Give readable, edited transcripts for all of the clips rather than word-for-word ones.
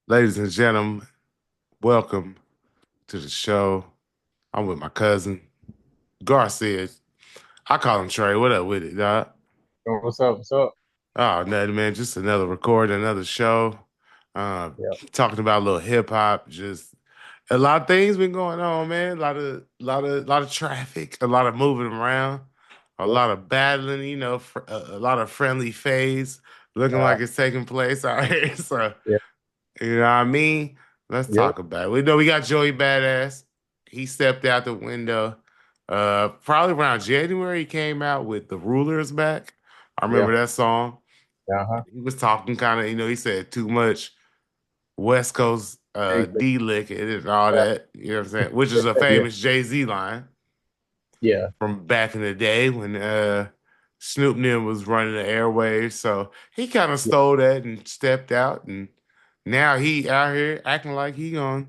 Ladies and gentlemen, welcome to the show. I'm with my cousin, Garcia. I call him Trey. What up with it, dog? Oh, what's up? What's up? Oh, nothing, man. Just another recording, another show. Uh, Yeah, Talking about a little hip hop. Just a lot of things been going on, man. A lot of traffic, a lot of moving around, a yeah, lot of battling. A lot of friendly phase looking uh, like it's taking place out here. So yeah, you know what I mean? Let's yeah, talk about it. We know we got Joey Badass. He stepped out the window. Probably around January, he came out with The Rulers Back. I yeah, remember that song. uh-huh. He was talking kind of, he said too much West Coast Exactly. D lick and all Yeah, that. You know what I'm saying? Which is a yeah, famous Jay-Z line yeah, from back in the day when Snoop Nim was running the airwaves. So he kind of yeah. stole that and stepped out, and now he out here acting like he gonna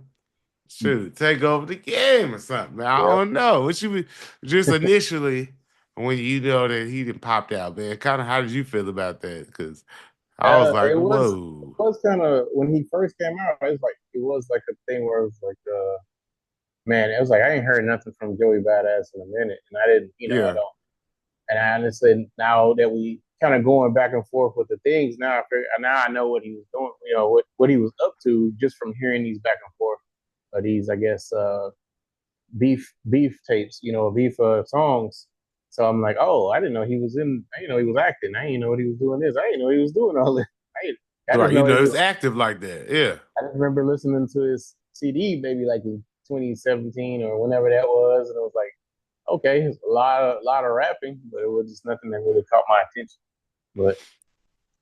shoot take over the game or something. Man, I Yeah. don't know. What you just initially when you know that he didn't popped out, man? Kind of how did you feel about that? Because I was like, It whoa, was kind of when he first came out. It was like a thing where it was like, man, it was like I ain't heard nothing from Joey Badass in a minute, and I didn't, I yeah, don't. And I honestly, now that we kind of going back and forth with the things, now I know what he was doing. What he was up to just from hearing these back and forth, these I guess beef tapes, beef songs. So I'm like, oh, I didn't know he was in. I didn't know he was acting. I didn't know what he was doing this. I didn't know he was doing all this. I just right. You know know, it it was was. active like that. Yeah, I just remember listening to his CD maybe like in 2017 or whenever that was, and it was like, okay, it's a lot of rapping, but it was just nothing that really caught my attention. But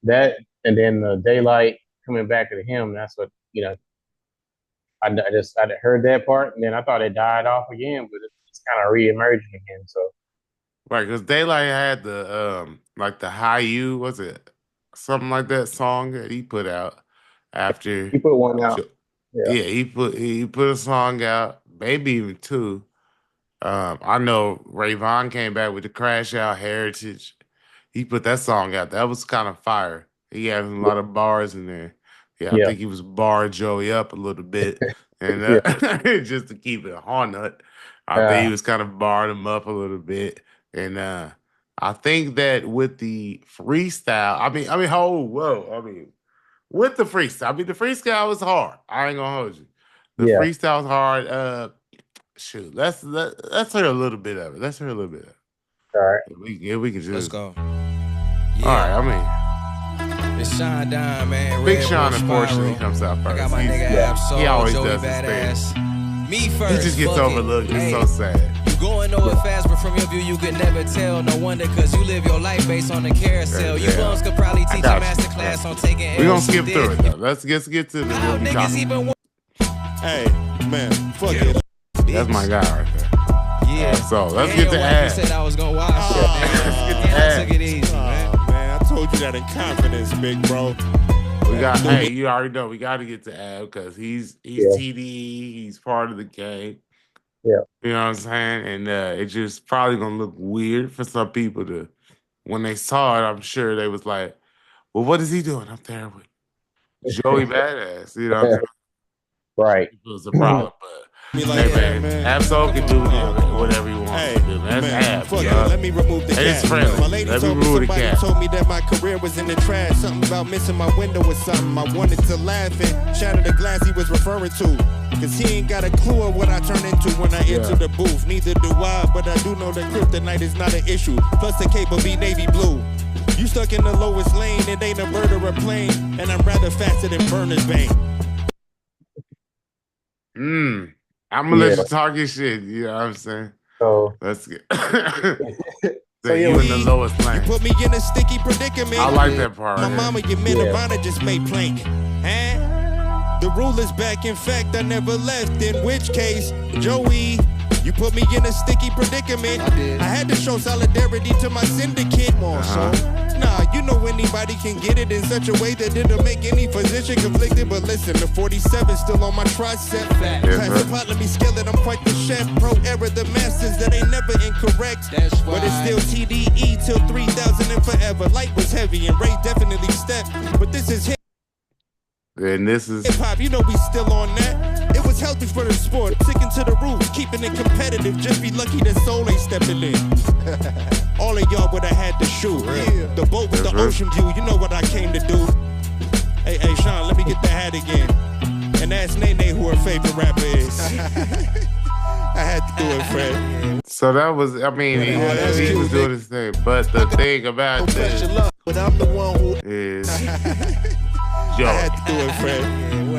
that, and then the daylight coming back to him, that's what I heard that part, and then I thought it died off again, but it's kind of reemerging again. So right. Because Daylight had the like the High U, was it something like that song that he put out after. he put one out. Yeah, Yeah, he put a song out, maybe even two. I know Ray Vaughn came back with the Crash Out Heritage. He put that song out. That was kind of fire. He had a yeah, lot of bars in there. Yeah, I yeah, think he was bar Joey up a little bit, and yeah. just to keep it on nut, I think he Uh, was kind of barring him up a little bit. And I think that with the freestyle, I mean, with the freestyle, the freestyle was hard. I ain't gonna hold you. The yeah. freestyle was hard. Shoot, let's hear a little bit of it. Let's hear a little bit of it. All right. We can Let's just. go. All right, Yeah, I mean, it's Sean Don, man. Big Red Bull Sean unfortunately Spiral. comes out I got first. my nigga Yeah. Ab Soul, He always Joey does his thing. Badass. Me He first. just gets fuck overlooked. it. It's Hey, so sad. you going nowhere fast, but from your view, you could never tell. No wonder, cause you live your life based on the carousel. You Yeah. bums could probably I teach a got you. master class on taking We're gonna L's. skip through it though. Let's just get to the How what we niggas talking. even Hey, man, fuck it. That's my guy right there. Yeah. So let's Yeah, get to your wife, Ab. you said I was gonna watch. Ab. I took it easy, man. Oh, man, I told you that in confidence, big bro. We got. Hey, you already know we got to get to Ab because he's Yeah, TDE. He's part of the game. yeah, You know what I'm saying? And it's just probably gonna look weird for some people to when they saw it. I'm sure they was like, "Well, what is he doing up there with Joey Badass?" You know what I'm saying? right. It was a problem, but Me hey like that, man, man. Absol can do whatever he wants Hey, to do. Man. That's man, Ab, fuck it. dog. Let me remove the And it's cat. friendly. My lady Let me told me remove the somebody cat. told me that my career was in the trash. Something about missing my window or something. I wanted to laugh and shatter the glass he was referring to. Cause he ain't got a clue of what I turn into when I enter the booth. Neither do I, but I do know that kryptonite is not an issue. Plus the cape will be navy blue. You stuck in the lowest lane, it ain't a bird or a plane. And I'm rather faster than Burner's vein. I'm gonna let Yeah. you talk your shit. You know what I'm saying? So, Let's get. so That yeah, you in the lowest You lane. put me in a sticky predicament. I like that part. My Right mama, there. your man, Nirvana just made plank. Huh? The rule is back. In fact, I never left. In which case, Joey, you put me in a sticky predicament. I had to show solidarity to my syndicate. More so. Nah, you know anybody can get it in such a way that it'll make any physician conflicted. But listen, the 47 still on my tricep. Yes, Pass the sir. pot, let me scale it. I'm quite the chef. Pro era, the masters that ain't never incorrect. That's But it's right. still TDE till 3000 and forever. Light was heavy and Ray definitely stepped. But this is him. And this is Hip hop, you know we still on that. It was healthy for the sport, sticking to the rules, keeping it competitive. Just be lucky that Soul ain't stepping in. All of y'all would have had to shoot. Yeah. The boat with the ocean view, you know what I came to do. Hey, Sean, let me get the hat again. And ask Nene who her favorite rapper is. I had to do it, Fred. so that was. I mean, he was doing his thing, but the thing about this But I'm the one who is, I had to do it, Fred.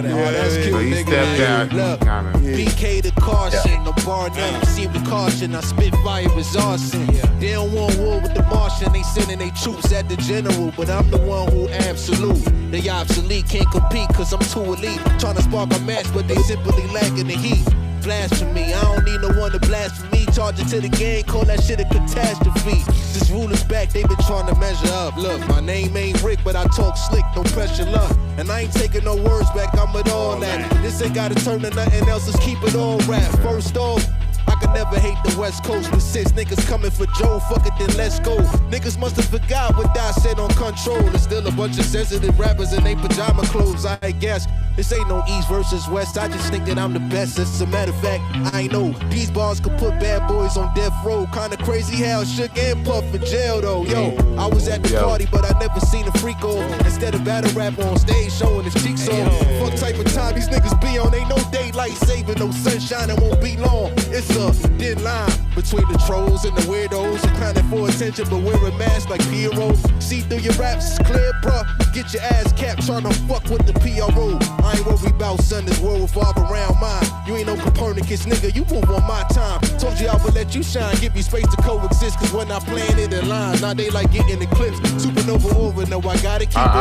That's cute, so he nigga. stepped out, Look, kind of. BK the caution, no bar none. See with caution, I spit fire as arson. They don't want war with the Martian, they sending they troops at the general. But I'm the one who absolute. They obsolete, can't compete cause I'm too elite. Trying to spark a match, but they simply lacking the heat. Blasphemy, I don't need no one to blaspheme. Charge it to the game, call that shit a catastrophe. This rule is back, they been trying to measure up. Look, my name ain't Rick, but I talk slick, no pressure luck. And I ain't taking no words back, I'm with all that. This ain't gotta turn to nothing else, let's keep it all rap. First off, I can never hate the West Coast with 6 niggas coming for Joe. Fuck it, then let's go. Niggas must have forgot what I said on Control. There's still a bunch of sensitive rappers in they pajama clothes, I guess. This ain't no East versus West, I just think that I'm the best. As a matter of fact, I know these bars could put bad boys on death row. Kinda crazy how Shook and Puff in jail though. Yo, I was at the party, but I never seen a freak on. Instead of battle rap on stage showing his cheeks on. Fuck type of time these niggas be on. Ain't no daylight saving, no sunshine, it won't be long. It's a thin line between the trolls and the weirdos. I'm clowning for attention, but wearing masks like Pierrot. See through your raps, it's clear, bruh. Get your ass capped, tryna fuck with the PRO. I ain't worried about son, this world revolve around mine. You ain't no Copernicus, nigga, you move on my time. Told you I would let you shine, give you space to coexist. Cause when I plan it in line, now they like getting eclipsed. Supernova over, no, I gotta keep it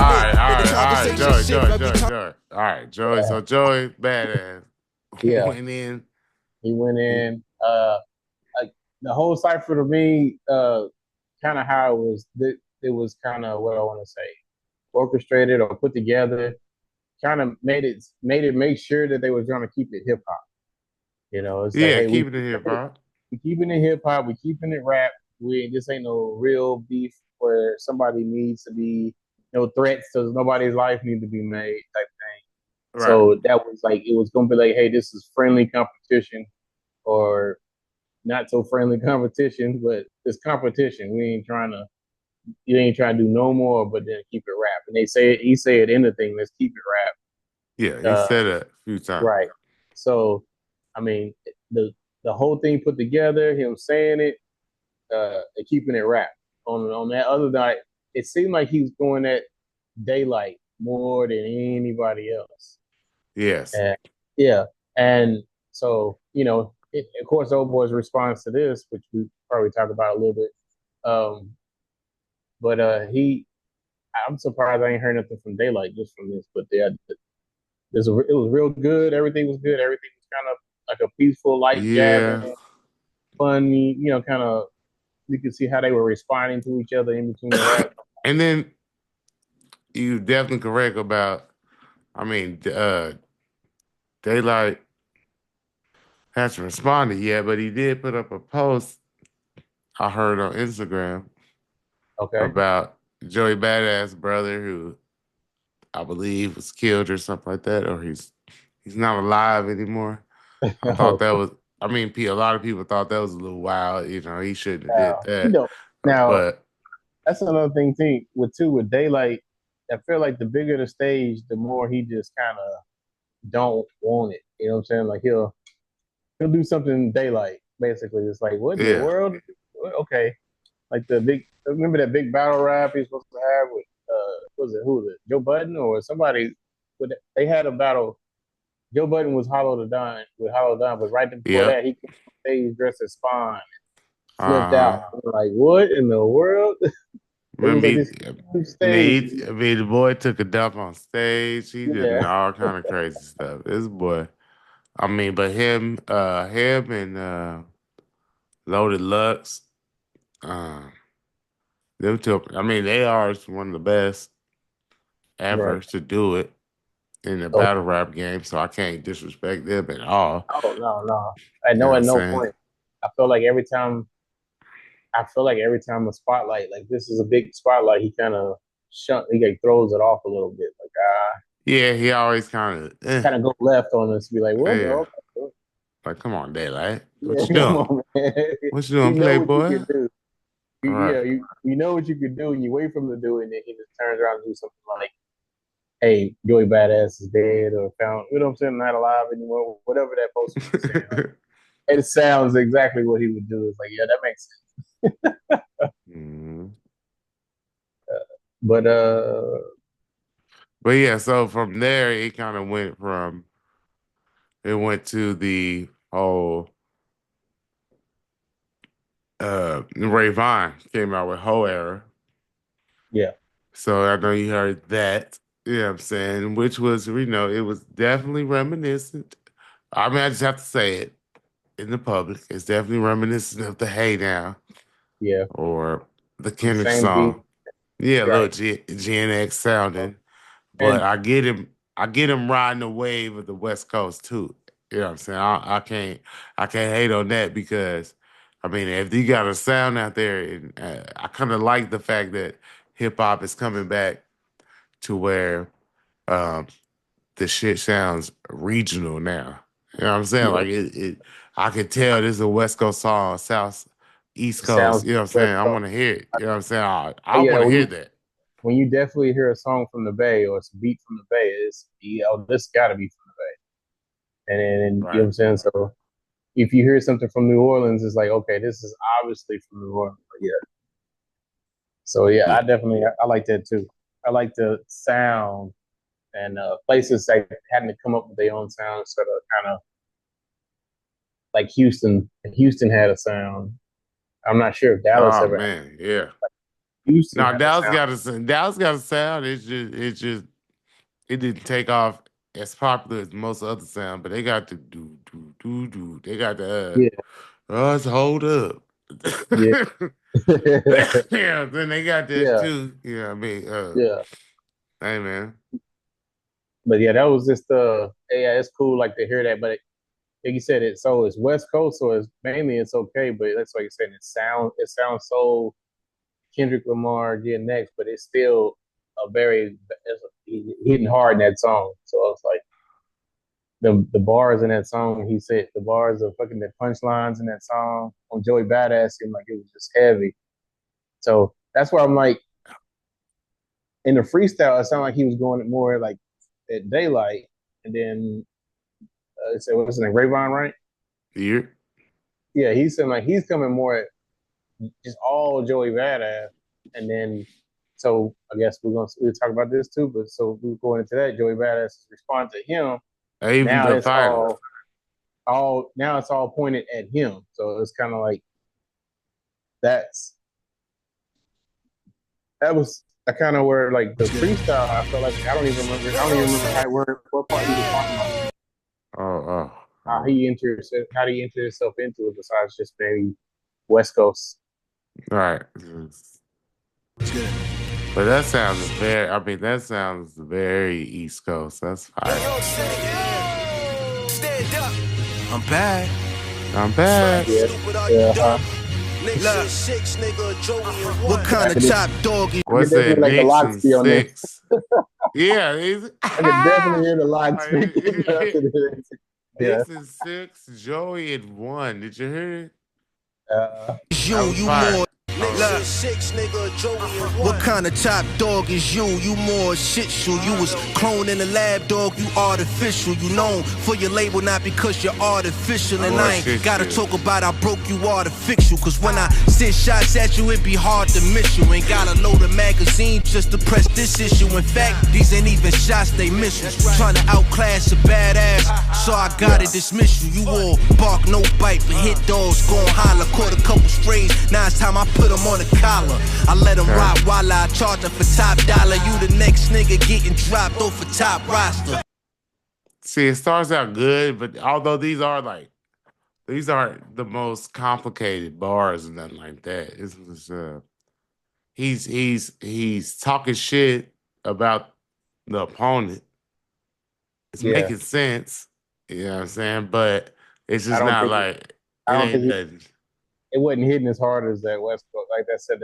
lit. Joey. All right, Joey. So Joey, badass. Yeah. Went in. He went in. Like the whole cipher to me, kind of how it was. It was kind of what I want to say, orchestrated or put together. Kind of made it make sure that they were trying to keep it hip hop. You know, it's like, hey, keeping it hip hop. We keeping it hip hop. We keeping it rap. This ain't no real beef where somebody needs to be no threats, so nobody's life need to be made type thing. Right. So that was like it was gonna be like, hey, this is friendly competition or not so friendly competition, but it's competition. You ain't trying to do no more, but then keep it rap. And he said anything, let's keep it rap. Yeah, he said it a few times. Right. So, I mean, the whole thing put together, him saying it, and keeping it rap. On that other night, it seemed like he was going at Daylight more than anybody else. Yes. And so, you know, of course, Old Boy's response to this, which we probably talk about a little bit, but I'm surprised I ain't heard nothing from Daylight just from this. But it was real good. Everything was good. Everything was kind of like a peaceful, light jab, funny. You know, kind of you could see how they were responding to each other in between the rap. And then you definitely correct about. I mean, Daylight hasn't responded yet, but he did put up a post I heard on Instagram. Okay. About Joey Badass brother who I believe was killed or something like that, or he's not alive anymore. I thought that was. I mean, a lot of people thought that was a little wild. You know, he shouldn't have did that. You know, now, but that's another thing too. With Daylight, I feel like the bigger the stage, the more he just kind of don't want it. You know what I'm saying? Like he'll do something Daylight. Basically, it's like what in the world? Okay, like remember that big battle rap he's supposed to have with who was it? Joe Budden or somebody? They had a battle. Joe Budden was Hollow Don, but right before that he came on stage dressed as Spawn, flipped out. Like what in the world? The boy took a dump on stage. He did all kind of crazy stuff. This boy, I mean, but him and Loaded Lux, them two. I mean, they are one of the best ever to do it in the battle rap game. So I can't disrespect them at all. Oh no! I know at no point. I feel like every time a spotlight, like this is a big spotlight, he kind of throws it off a little bit. Like Yeah, he always kind of, go left on us, be like, what? yeah. Okay. Like, come on, daylight. What Yeah, you come doing? on, man. What you You doing, know what you playboy? can do. All right. You know what you could do, and you wait for him to do it, and then he just turns around and do something like, "Hey, Joey Badass is dead or found." You know what I'm saying? Not alive anymore. Whatever that poster was saying. It sounds exactly what he would do. It's like, yeah, that makes sense. Mhm. But But yeah, so from there, it kind of went to the whole Ray Vaughn came out with Whole Era. yeah, So I know you heard that. You know what I'm saying? Which was, it was definitely reminiscent. I mean, I just have to say it in the public. It's definitely reminiscent of the Hey Now yeah, or the the Kendrick same beat, song. Yeah, a little right? Gen X sounding. But And I get him riding the wave of the West Coast too. You know what I'm saying? I can't hate on that because I mean if you got a sound out there, and I kind of like the fact that hip hop is coming back to where um, the shit sounds regional now. You know what I'm saying? yeah, Like I could tell this is a West Coast song, South, East it Coast. sounds You know what I'm West saying? I Coast. want to hear it. You know what I'm saying? I Oh yeah, want to hear that. when you definitely hear a song from the Bay or it's a beat from the Bay, this got to be from the Bay. And you know what Right. I'm saying? So if you hear something from New Orleans, it's like, okay, this is obviously from New Orleans. But yeah. So yeah, Yeah. I like that too. I like the sound and places that hadn't come up with their own sound, sort of kind of like Houston. Houston had a sound. I'm not sure if Dallas Oh ever had. man, yeah. Houston No, had a sound. Dallas got a sound. It didn't take off as popular as most other sound, but they got the do. They got the Yeah, us hold up. yeah, Yeah, then they got that yeah, too. Yeah, I mean, yeah. hey man. But yeah, that was just yeah, it's cool like to hear that. But like you said, it's West Coast, so it's mainly it's okay. But that's like you said, it sounds so Kendrick Lamar getting next, but it's still it's hitting hard in that song. So it's like the bars in that song. He said the bars of fucking the punchlines in that song on Joey Badass seemed like it was just heavy. So that's why I'm like in the freestyle, it sounded like he was going more like at daylight, and then so what's his name, Ray Vaughn, right? Here. Yeah, he said like he's coming more at just all Joey Badass, and then so I guess we'll talk about this too. But so we're going into that Joey Badass response to him. Even Now the it's title. all now it's all pointed at him. So it's kind of like that's that was I kind of where like the freestyle. I felt like I don't even remember how what part he was talking about. Oh, oh, How oh. he enters how he entered himself into it besides just maybe West Coast. All right. But that sounds very East Coast. That's fine. I'm back. I'm back. Yeah, yeah. What kind of top dog is I could What's definitely that? like the Knicks locks and be on this. six. Yeah, I could definitely hear the locks speaking after this. Yeah. Knicks and six, Joey at one. Did you hear it? you? That was You fire. more. What kind of top dog is you? You more shit shoe. You was cloned in the lab, dog. You artificial. You known for your label, not because you're artificial. And I ain't gotta talk about I broke you artificial. Cause when I send shots at you, it be hard to miss you. Ain't gotta load a magazine just to press this issue. In fact, these ain't even shots, they missiles. Trying to outclass a badass, so I gotta dismiss you. You all bark, no bite, but hit dogs, gon' holler. Caught a couple strays, now it's time I put them on the collar. I let them ride while I charge them for top dollar. You the next nigga getting dropped off a top roster. See, it starts out good, but although these aren't the most complicated bars and nothing like that. He's talking shit about the opponent. It's Yeah. making sense. You know what I'm saying? But it's I just don't not think like I it don't ain't think nothing. it wasn't hitting as hard as that West Coast. Like I said,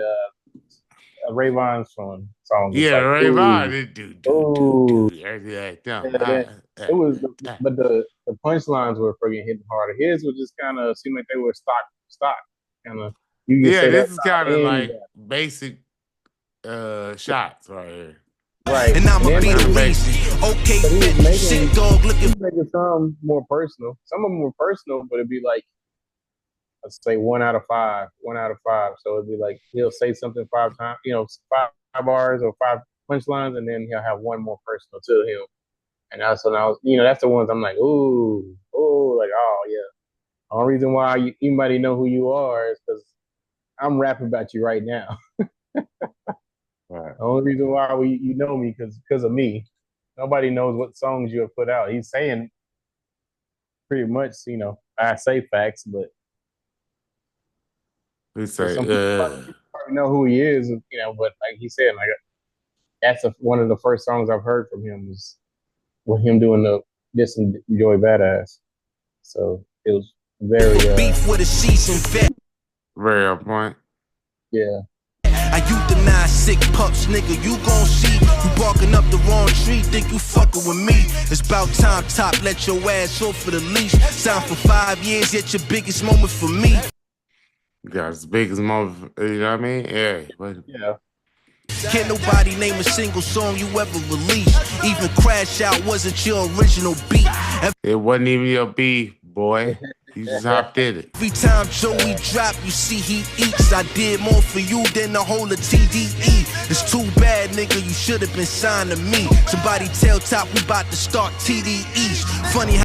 Ray Vaughn's song. It's Yeah, like, Ray Vaughn. ooh, Yeah, it was, but the punchlines were friggin' hitting harder. His was just kind of seemed like they were stock kind of. You can say this that is kind of in, like basic shots right here. right? And I'ma then be the Like, reason. Okay, but he was bitch, making, shit dog he looking. was making some more personal. Some of them were personal, but it'd be like, let's say 1 out of 5, 1 out of 5. So it'd be like he'll say something 5 times, five bars or 5 punchlines, and then he'll have one more personal to him. And that's when I was, that's the ones I'm like, ooh, like, oh yeah. The only reason why anybody know who you are is because I'm rapping about you right now. right. The only reason why you know me because of me. Nobody knows what songs you have put out. He's saying pretty much, I say facts, but We say, some people probably know who he is, but like he said, like that's one of the first songs I've heard from him was with him doing this and Joey Badass. So it was very beef with a seasoned vet. very on point. Yeah. I euthanize sick pups, nigga, you gon' see. You barking up the wrong tree, think you fucking with me. It's about time, top, let your ass off for the leash. Signed for 5 years, yet your biggest moment for me. You got his biggest moment, you know what I mean? Yeah. But Yeah. Can't nobody name a single song you ever released. Even Crash Out wasn't your original beat. it wasn't even your beat, boy. You just hopped in it. Every time Joey drop, you see he eats. I did more for you than the whole of TDE. It's too bad, nigga, you should have been signed to me. Somebody tell Top we about to start TDEs. Funny how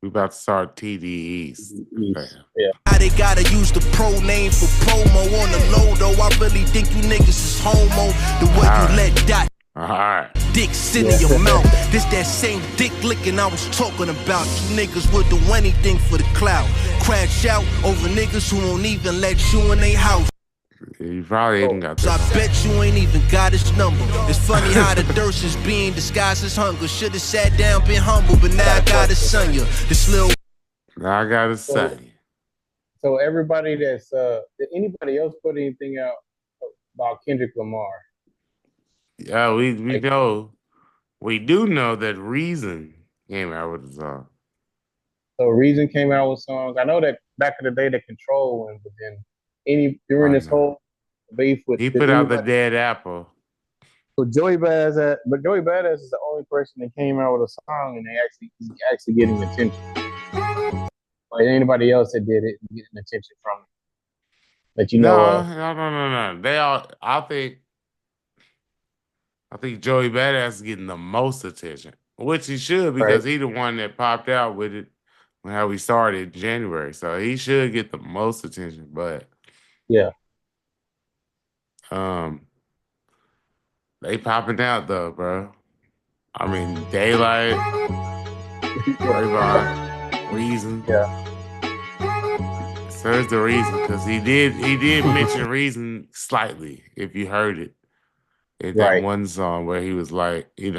We about to start TDEs. Yeah. they gotta use the pro name for promo on the low, though. I really think you niggas is homo. The way you let Dot All right. dick sit in your mouth. This that same dick licking I was talking about. You niggas would do anything for the clout. Crash out over niggas who won't even let you in their house. You probably even got So I that. bet you ain't even got his number. It's funny how the thirst is being disguised as hunger. Should've sat down, been humble, but now I gotta son you. This little Now I gotta say. So everybody did anybody else put anything out about Kendrick Lamar? Yeah, we know. We do know that Reason came out with a song. So Reason came out with songs. I know that back in the day, the Control one, but then during this whole beef with he put out the Dead Apple. So Joey Badass, but Joey Badass is the only person that came out with a song and he's actually getting attention. Like anybody else that did it, getting attention from it. That you know of. No. They all. I think Joey Badass is getting the most attention, which he should because he the one that popped out with it when how we started in January. So he should get the most attention. But yeah, they popping out though, bro. I mean, Daylight, Ray Vaughn Reason. Yeah. So there's the Reason because he did mention Reason slightly if you heard it. In that one song where he was like, you're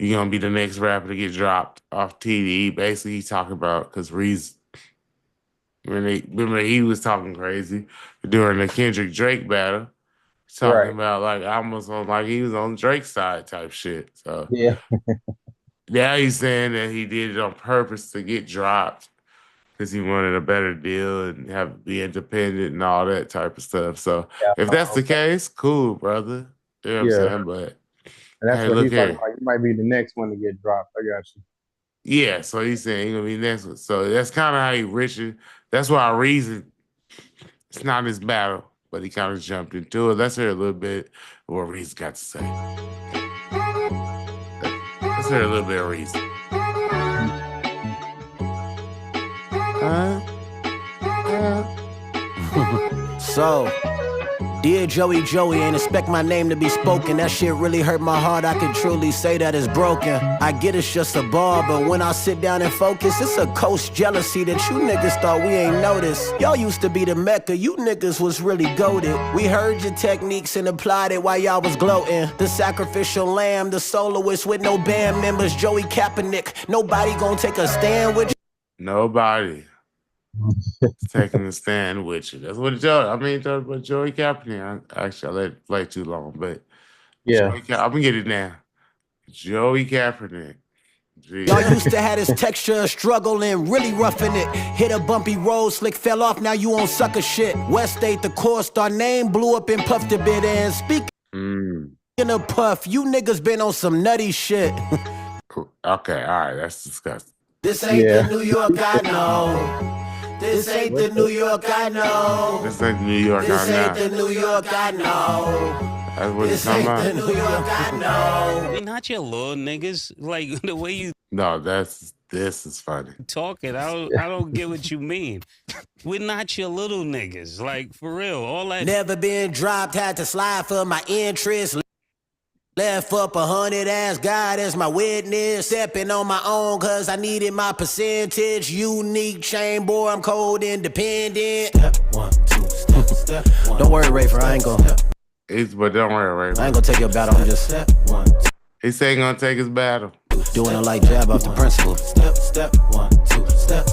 gonna be the next rapper to get dropped off TDE. Basically, he's talking about because Reason, remember he was talking crazy during the Kendrick Drake battle, talking about like almost on like he was on Drake's side type shit. So yeah, now he's saying that he did it on purpose to get dropped because he wanted a better deal and be independent and all that type of stuff. So if that's the case, cool, brother. You know what I'm saying? But and that's what he's talking about. You might be the next one to get dropped. I got you. Yeah, so he's saying he's gonna be next one. So that's kind of how he Richard. That's why Reason. It's not his battle, but he kind of jumped into it. Let's hear a little bit of what Reason got to say. Let's hear a little bit of Reason. So, dear Joey, ain't expect my name to be spoken. That shit really hurt my heart. I can truly say that it's broken. I get it's just a bar, but when I sit down and focus, it's a coast jealousy that you niggas thought we ain't noticed. Y'all used to be the Mecca, you niggas was really goated. We heard your techniques and applied it while y'all was gloating. The sacrificial lamb, the soloist with no band members, Joey Kaepernick. Nobody gonna take a stand with you. Nobody. taking a stand with you. That's what but Joey Kaepernick. I let it play too long, but Yeah. I'm gonna get it now. Joey Kaepernick. Y'all used to have this texture, struggle and really roughing it. Hit a bumpy road, slick fell off, now you on sucker shit. West State, the core star name blew up and puffed a bit. And speaking of puff, you niggas been on some nutty shit. Okay, all right, that's disgusting. This ain't the New York I know. This ain't the New York I know. This ain't the New York I know. This ain't the New York I know. That's what it's talking about. This ain't the New York I know. We're not your little niggas. Like the way you No, this is funny. talking, I don't get what you mean. We're not your little niggas. Like for real. All that Never been dropped, had to slide for my interest. Left up 100, ass God as my witness. Stepping on my own cause I needed my percentage. Unique chain, boy, I'm cold independent. Step one, two, step one. Don't worry, Rafer, I ain't gonna. But don't worry, Ray. I ain't gonna take your battle, I'm just step one. He said he gonna take his battle. Doing a light jab off the principle. Step one, two, step.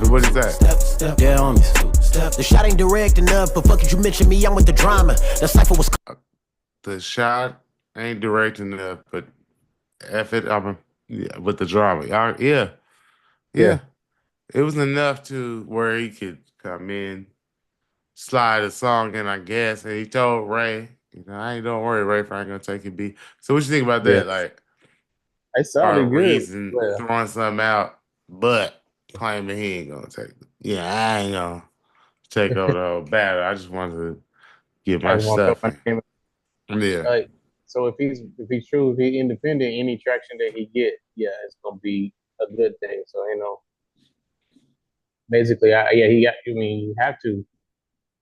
What is that? Step, yeah, homies. The shot ain't direct enough, but fuck it, you mentioned me, I'm with the drama. The cipher was. The shot ain't direct enough, but F it, with the drama. Yeah. It was enough to where he could come in, slide a song in, I guess, and he told Ray, don't worry, Ray, if I ain't gonna take it B. So what you think about that? Like, I sounded good. Reason throwing something out, but claiming he ain't gonna take it. Yeah, I ain't gonna take over the whole battle. I just wanted to get my stuff in. Yeah. Like, so if he's true, if he's independent, any traction that he get, it's gonna be a good thing. So basically, you have to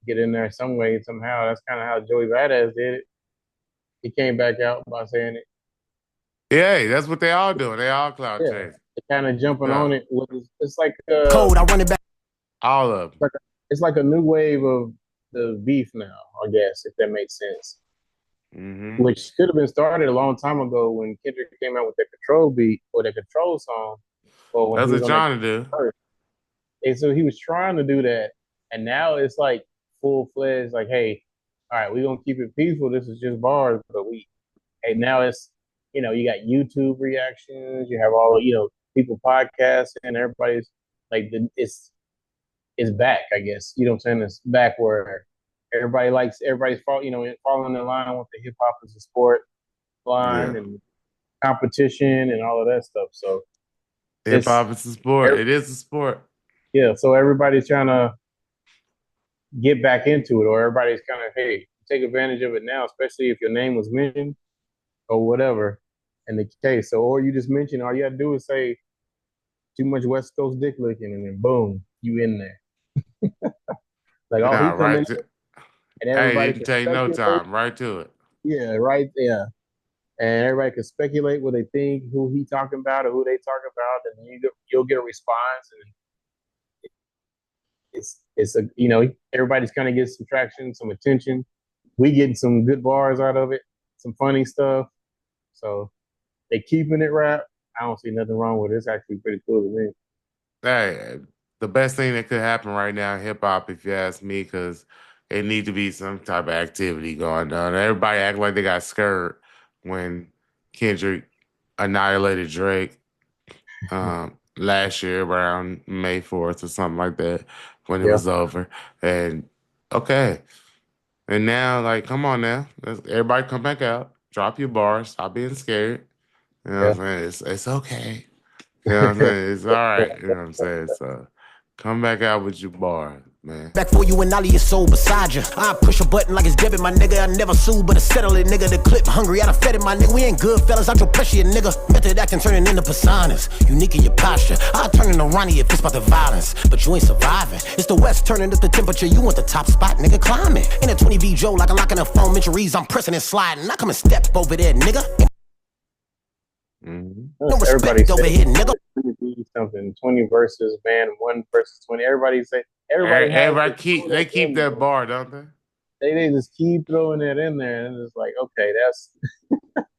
get in there some way, somehow. That's kind of how Joey Badass did it. He came back out by saying it. Yeah, that's what they all doing. They all cloud chasing. They're kind of jumping on it. It's like cold. I run it back. All of them. It's like a new wave of the beef now, I guess, if that makes sense. Mm-hmm. Which should have been started a long time ago when Kendrick came out with the Control beat or the Control song. That's what John to do. And so he was trying to do that, and now it's like full-fledged, like, hey, all right, we're gonna keep it peaceful. This is just bars, but now it's, you got YouTube reactions, you have all, people podcasting, everybody's like, it's back, I guess. You know what I'm saying? It's back where everybody's falling in line with the hip hop as a sport line and competition and all of that stuff. So hip hop is a sport. It is a sport. Yeah, so everybody's trying to get back into it, or everybody's kind of, hey, take advantage of it now, especially if your name was mentioned or whatever in the case. So, or you just mention, all you got to do is say too much West Coast dick licking, and then boom, you in there. Like, he come in, and everybody didn't take no time, right to it. Yeah, right there. And everybody can speculate what they think, who he talking about or who they talking about, and you'll get a response. And it's everybody's kind of getting some traction, some attention. We getting some good bars out of it, some funny stuff. So they keeping it rap. I don't see nothing wrong with it. It's actually pretty cool to me. Hey, the best thing that could happen right now in hip hop, if you ask me, because it need to be some type of activity going on. Everybody act like they got scared when Kendrick annihilated Drake last year around May 4th or something like that when it was over. And and now, like, come on now, everybody come back out, drop your bars, stop being scared. You know what I'm saying? It's okay. You know what I'm saying? It's all right. You know what I'm saying? So come back out with your bar, man. Back for you and Ollie is so beside you. I push a button like it's debit, my nigga. I never sue, but I settle it, nigga. The clip hungry, I done fed it, my nigga. We ain't good, fellas. I your pressure, you nigga. Method acting turning into personas. Unique in your posture. I'll turn into Ronnie if it's about the violence. But you ain't surviving. It's the West turning up the temperature. You want the top spot, nigga. Climbing. In a 20 V Joe, like I'm locking a phone injuries. I'm pressing and sliding. I come and step over there, nigga. No respect over here, nigga. Something 20 versus man, 1 versus 20. Everybody keep that bar, don't they? They just keep throwing that in there, and it's like, okay,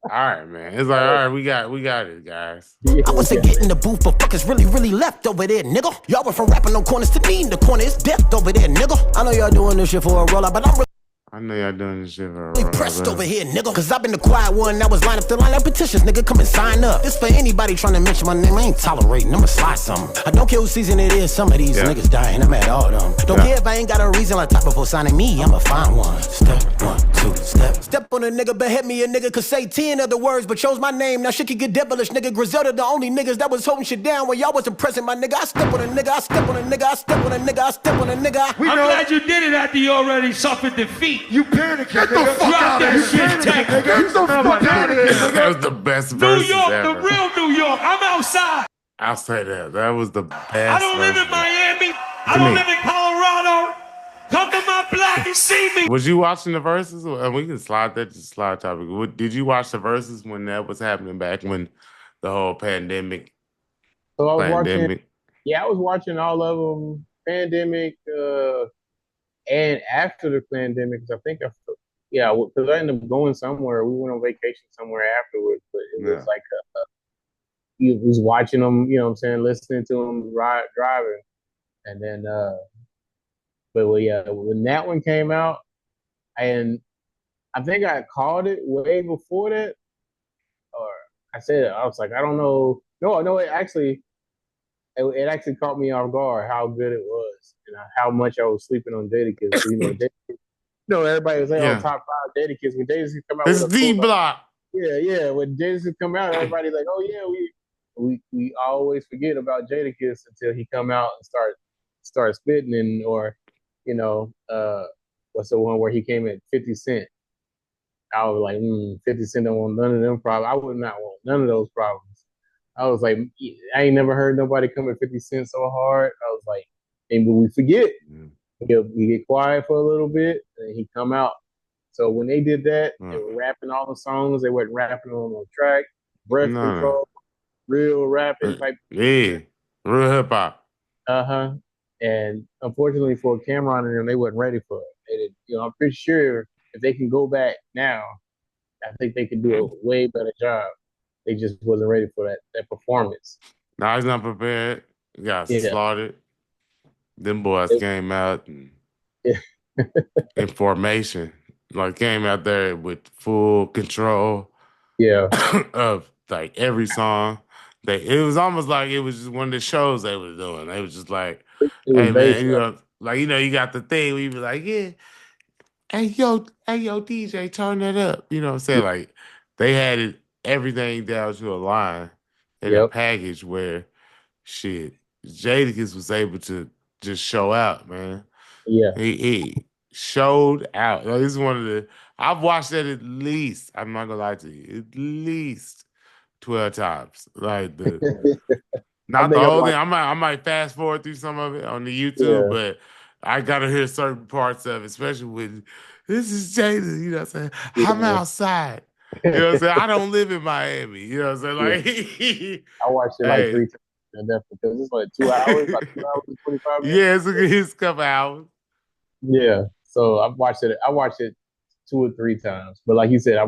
right, man. It's like, all right, we got it, guys. I wasn't getting the booth, but fuckers really left over there, nigga. Y'all went from rapping on corners to me in the corner. It's death over there, nigga. I know y'all doing this shit for a rollout, but I'm I know y'all doing this shit for a really pressed over here, nigga. Cause I've been the quiet one that was lined up to line up petitions, nigga. Come and sign up. This for anybody trying to mention my name. I ain't tolerating. I'ma slide something. I don't care whose season it is. Some of these niggas dying. I'm at all them. Don't care if I ain't got a reason like top before signing me. I'ma find one. Step 1, 2, step. Step on a nigga, but hit me a nigga. Could say 10 other words, but chose my name. Now shit can get devilish, nigga. Griselda, the only niggas that was holding shit down when y'all wasn't present, my nigga. I step on a nigga. I step on a nigga. I step on a nigga. I step on a nigga. I'm glad you did it after you already suffered defeat. You panicking. Get the fuck out of here, Get the fuck out of here. That was the best verse New York, ever. the real New York. I'm outside. I'll say that. That was the best. I don't live in Miami. I don't live in Colorado. Come to my block and see me. Was you watching the verses? We can slide that to slide topic. Did you watch the verses when that was happening back when the whole pandemic? So I was watching. Yeah, I was watching all of them. Pandemic, and after the pandemic, because I think because I ended up going somewhere. We went on vacation somewhere afterwards, but it was like you was watching them, you know what I'm saying, listening to them driving. And then, when that one came out, and I think I called it way before that, or I was like, I don't know. No, it actually caught me off guard how good it was and how much I was sleeping on Jadakiss. Everybody was like on top 5 Jadakiss. When Jadakiss come out, it's D Block. Yeah. When Jadakiss come out, everybody's like, oh yeah, we always forget about Jadakiss until he come out and start spitting, and or what's the one where he came at 50 Cent? I was like, 50 Cent don't want none of them problems. I would not want none of those problems. I was like, I ain't never heard nobody come at 50 Cent so hard. I was like, and when we forget, we get quiet for a little bit, and he come out. So when they did that, they were rapping all the songs. They weren't rapping on the track, breath control, real rapping type. Yeah, real hip hop. And unfortunately for Cameron and them, they wasn't ready for it. They did, I'm pretty sure if they can go back now, I think they could do a way better job. They just wasn't ready for that performance. Now he's not prepared. He got slaughtered. Them boys came out in formation. Like came out there with full control of like every song. It was almost like it was just one of the shows they were doing. They was just like, hey man, you got the thing where you be like, yeah, hey yo DJ, turn that up. You know what I'm saying? Like they had everything down to a line in a package where Jadakiss was able to just show out, man. Yeah. He showed out. Like, this is one of the I've watched that at least, I'm not gonna lie to you, at least 12 times. Like not the whole thing. I might fast forward through some of it on the YouTube, but I gotta hear certain parts of it, especially when this is Jada, you know what I'm saying? I'm outside. You know what I'm saying? I don't live in Miami. You know what I'm saying? Like I watched it like 3 times. Because it's like 2 hours, like 2 hours and 25 minutes. Yeah, it's a couple hours. Yeah. So I watched it 2 or 3 times. But like you said, I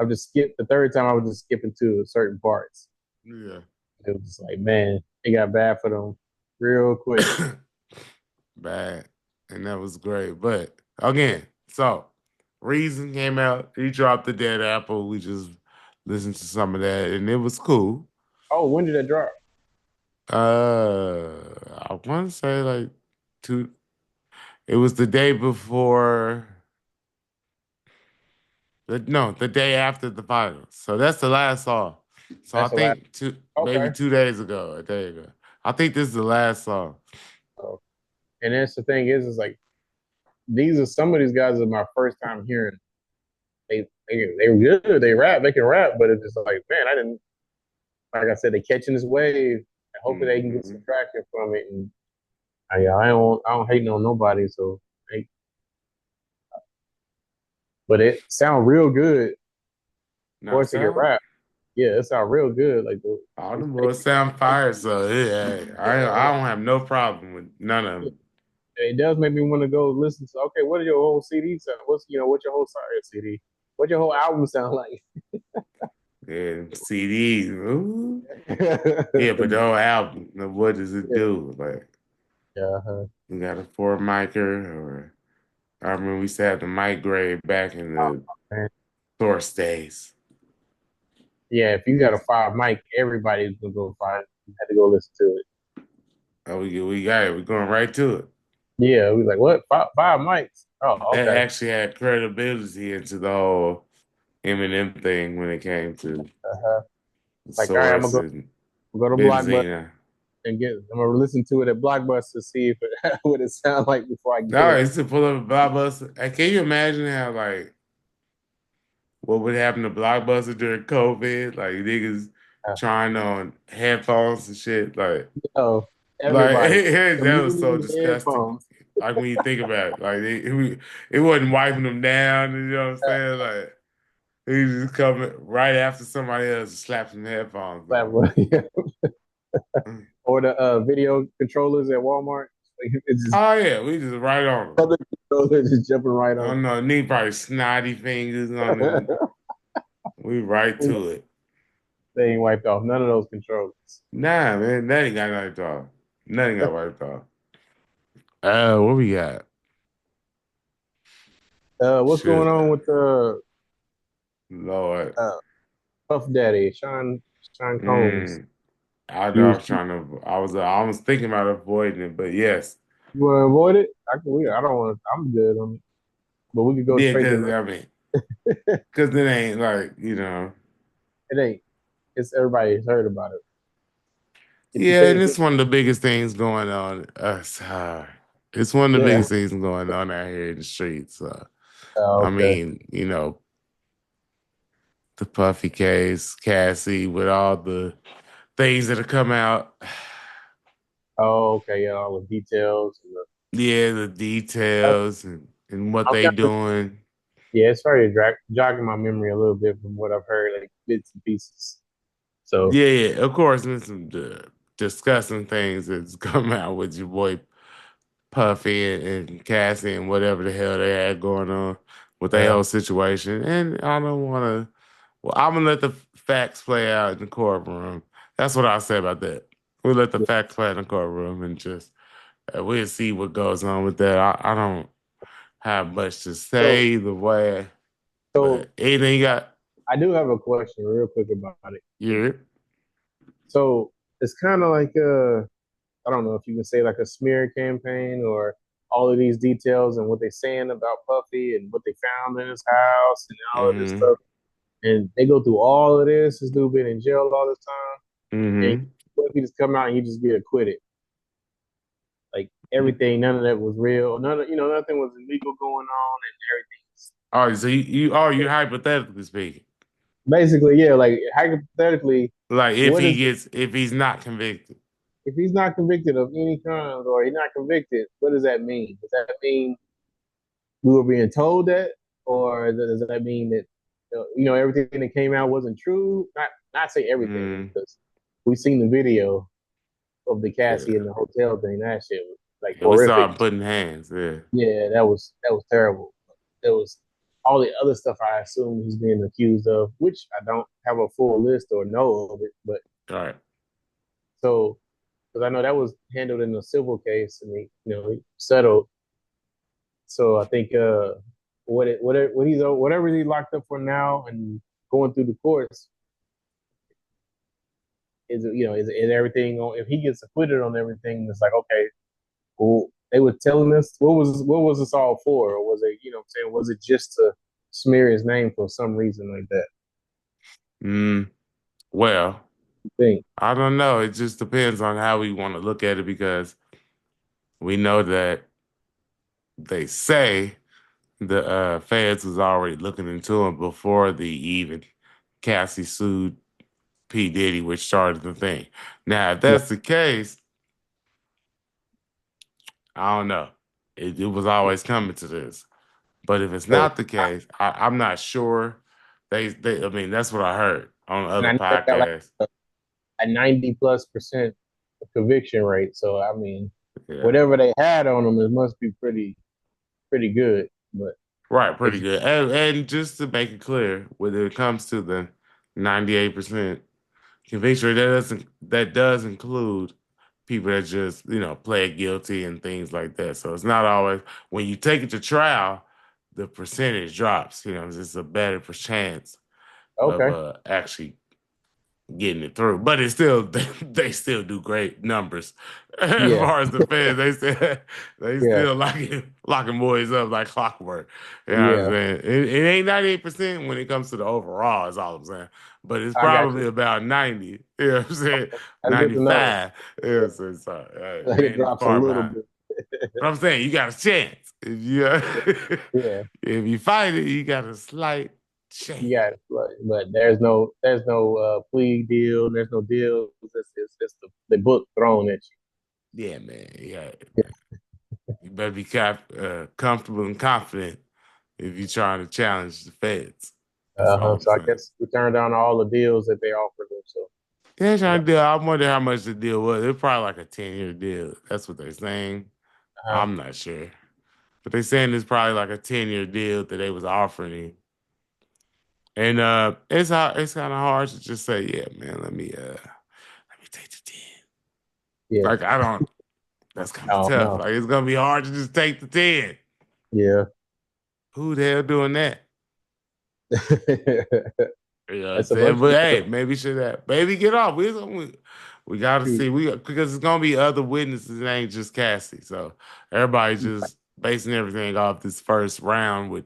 just skipped the third time. I was just skipping to certain parts. Yeah. It was just like, man, it got bad for them real quick. Bad. And that was great. But again, so Reason came out. He dropped the Dead Apple. We just listened to some of that, and it was cool. Oh, when did that drop? I want to say like 2. It was the day before. The day after the finals. So that's the last song. So I think maybe 2 days ago, a day ago. I think this is the last song. Oh. And that's the thing is like some of these guys are my first time hearing. They're good. They rap. They can rap, but it's just like, man, like I said, they catching this wave. I hope they can get some traction from it. And I don't hate on nobody. So, but it sound real good. Of course, they can rap. Yeah, it sound real good. Like all the boys sound fire. So yeah, I don't have no problem with none of them. It does make me want to go listen to. Okay, what are your whole CDs? What's your whole CD? What your whole album sound like? And CDs. Ooh. Yeah, but the whole album, what does it do? Like, Uh-huh. you got a four micer, or I remember we used to have the mic grade back in Oh, the man. source days. Yeah, if you got a 5 mic, everybody's gonna go find it. You had to go listen to it. Oh, we got it. We're going right to it. Yeah, we like, what? Five mics? Oh, That okay. actually had credibility into the whole Eminem thing when it came to Uh-huh. Like, all right, I'm Source gonna and go to Blockbuster Benzina. and I'm gonna listen to it at Blockbuster to see if it what it sounds like before I get No, it. it's to pull up a Blockbuster. Can you imagine how, like, what would happen to Blockbuster during COVID? Like, niggas Uh, trying on headphones and shit. oh, Like everybody, that was so community disgusting. headphones. Like when you think about it, like it wasn't wiping them down. You know what I'm saying? Like he just coming right after somebody else and slap some headphones on. Mm. Or the video controllers at Walmart. It's just Oh yeah, we just right on them. other controllers just jumping right I on. don't know, need probably snotty fingers on them. We right to it. They ain't wiped off none of those controllers. Nah, man, that ain't got nothing to talk. Nothing got wiped off. What we got? What's going Shit, on with Lord. Puff Daddy, Sean Combs? Mm, I know You I was trying to. I was thinking about avoiding it, but yes, you want to avoid it? I don't want to. I'm good on it, but we could go yeah, straight because to I mean, because it ain't like it. Ain't it's everybody's heard about it. If you yeah, pay and it's attention, one of the biggest things going on. It's one of the yeah. biggest things going on out here in the streets. I Okay. mean, the Puffy case, Cassie, with all the things that have come out. Oh, okay. Yeah, all the details. Yeah, the details and what I'm they kind of doing. yeah. It's started jogging my memory a little bit from what I've heard, like bits and pieces. So Yeah, yeah, of course, there's some discussing things that's come out with your boy Puffy and Cassie and whatever the hell they had going on with their yeah, whole situation. And I don't want to. Well, I'm gonna let the facts play out in the courtroom. That's what I say about that. We let the yeah. facts play in the courtroom and just we'll see what goes on with that. I don't have much to say So either way, so but anything you got, I do have a question, real quick about it. yeah. So it's kind of like I don't know if you can say like a smear campaign or all of these details and what they're saying about Puffy and what they found in his house and all of this Mm-hmm. stuff. And they go through all of this. This dude been in jail all this time. And Mm-hmm. what if he just come out and he just get acquitted? Like everything, none of that was real. None of nothing was illegal going on and everything. All right, so you hypothetically speaking. Basically, yeah, like hypothetically, Like what is if he's not convicted. if he's not convicted of any crimes or he's not convicted, what does that mean? Does that mean we were being told that, or does that mean that everything that came out wasn't true? Not say everything Mm, because we seen the video of the Cassie in yeah. the hotel thing. That shit was like Yeah, we saw horrific. him putting hands, yeah. Yeah, that was terrible. There was all the other stuff I assume he's being accused of, which I don't have a full list or know of it, but All right. so because I know that was handled in a civil case and he settled. So I think whatever he's locked up for now and going through the courts is everything on if he gets acquitted on everything, it's like okay, well they were telling us what was this all for? Or was it, I'm saying, was it just to smear his name for some reason like that? Well, I think. I don't know. It just depends on how we want to look at it because we know that they say the feds was already looking into him before the even Cassie sued P. Diddy, which started the thing. Now, if Yeah. that's the case, I don't know. It was always coming to this. But if it's So not the case, I'm not sure. I mean, that's what I heard on and other I know they got like podcasts. a 90+% conviction rate. So I mean, Yeah. whatever they had on him, it must be pretty good. But Right, pretty good. And just to make it clear, when it comes to the 98% conviction rate, that does include people that just, plead guilty and things like that. So it's not always when you take it to trial, the percentage drops. It's a better chance of Okay. actually getting it through. But it's still they still do great numbers as Yeah. far as the feds. They Yeah. still locking boys up like clockwork. You know what I'm Yeah. saying? It ain't 98% when it comes to the overall, is all I'm saying. But it's I got probably you. about 90. You know what I'm saying? That's good to know. 95. You know what I'm saying? So, Like we it ain't drops a far little behind. bit. But I'm saying you got a chance. If you Yeah. if you fight it, you got a slight chance. Yeah. But there's no plea deal. There's no deal. It's just the book thrown at you. Yeah, man. Yeah. You better be comfortable and confident if you're trying to challenge the feds. That's all I'm So I saying. guess we turned down all the deals that they offered them. So Yeah, trying to deal. I wonder how much the deal was. It's probably like a 10-year deal. That's what they're saying. uh, I'm not sure. But they're saying it's probably like a 10-year deal that they was offering him. And it's kind of hard to just say, yeah, man, let me take the 10. yeah, Like I don't that's kind I of don't tough. know. Like it's gonna be hard to just take the 10. Yeah. Who the hell doing that? You know what I'm That's a saying? bunch of But people. hey, maybe should have. Maybe get off. We got to see. Because it's gonna be other witnesses. It ain't just Cassie. So everybody just basing everything off this first round with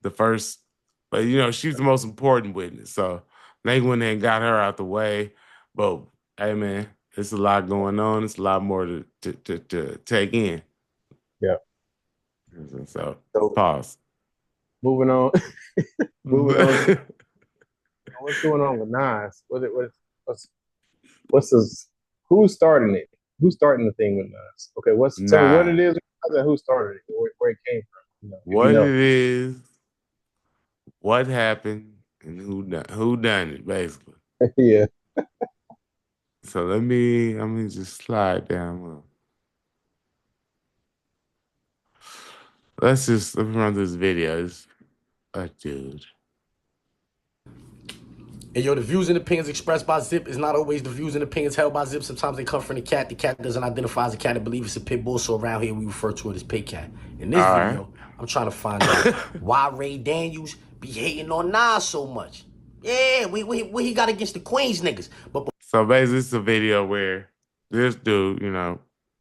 the first. But she's the most important witness. So they went in and got her out the way. But hey, man, it's a lot going on. It's a lot more to take in. Yeah. So So pause. moving on. Moving on. What's going on with Nas? What's this? Who's starting it? Who's starting the thing with Nas? Okay, tell me what Nah. it is and who started it, where it came from. If you What it know. is, what happened, and who done it, basically. Yeah. So let me just slide down. Let me run this video. It's a dude. And yo, the views and opinions expressed by Zip is not always the views and opinions held by Zip. Sometimes they come from the cat. The cat doesn't identify as a cat and believe it's a pit bull. So around here we refer to it as pit cat. In this All right. video, I'm trying to find out why Ray Daniels be hating on Nas so much. Yeah, what he got against the Queens niggas. But So basically, it's a video where this dude,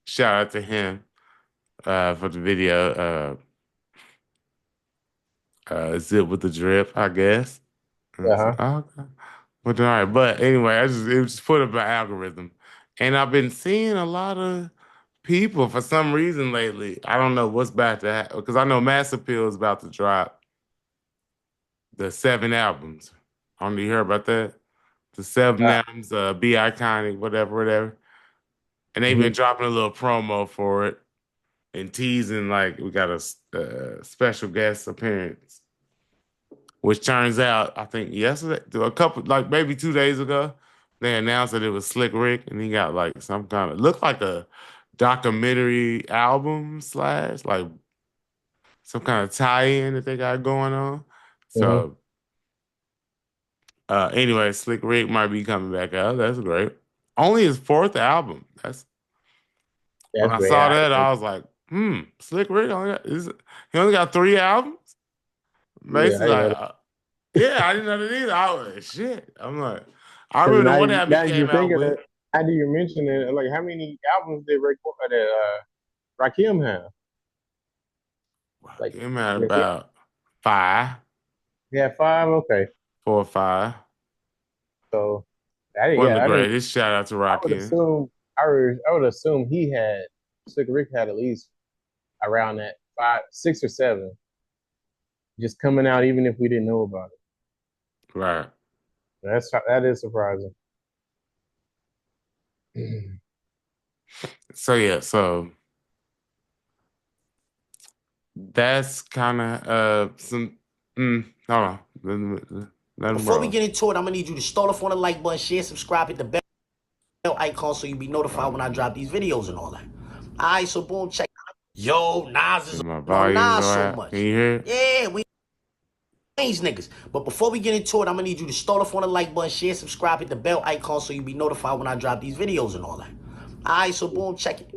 shout out to him for the video. Zip with the drip, I guess. Uh-huh. Okay. But all right, but anyway, it was just put up an algorithm, and I've been seeing a lot of people for some reason lately. I don't know what's about to happen because I know Mass Appeal is about to drop the 7 albums. I don't know you heard about that. The 7 albums, Be Iconic, whatever, and they've been dropping a little promo for it and teasing like we got a special guest appearance. Which turns out, I think yesterday, a couple, like maybe 2 days ago, they announced that it was Slick Rick, and he got like some kind of looked like a documentary album / like some kind of tie-in that they got going on. So, anyway, Slick Rick might be coming back out. That's great. Only his 4th album. When I great. saw that, I was like, Slick Rick he only got 3 albums. Basically, yeah, I didn't know that either. I was shit. I'm like, I remember the one album he came out with. How do you mention it? Like, how many albums did Rakim have? Like, him had about 5. He had 5. Okay, 4 or 5. so One of the greatest. Shout out to Rakim. I would assume Slick Rick had at least around that 5, 6 or 7, just coming out, even if we didn't know about it. Right. That is surprising. So that's kind of some. Hold on. before we get into it, I'm gonna need you to start off on the like button, share, subscribe, hit the bell icon so you be notified when I drop these videos and all that. All right, so boom, check. yo, Nas is My on volume Nas go so out. much. Can you hear it? Yeah, we Queens niggas. But before we get into it, I'm gonna need you to start off on the like button, share, subscribe, hit the bell icon so you'll be notified when I drop these videos and all that. Alright, so boom, check it.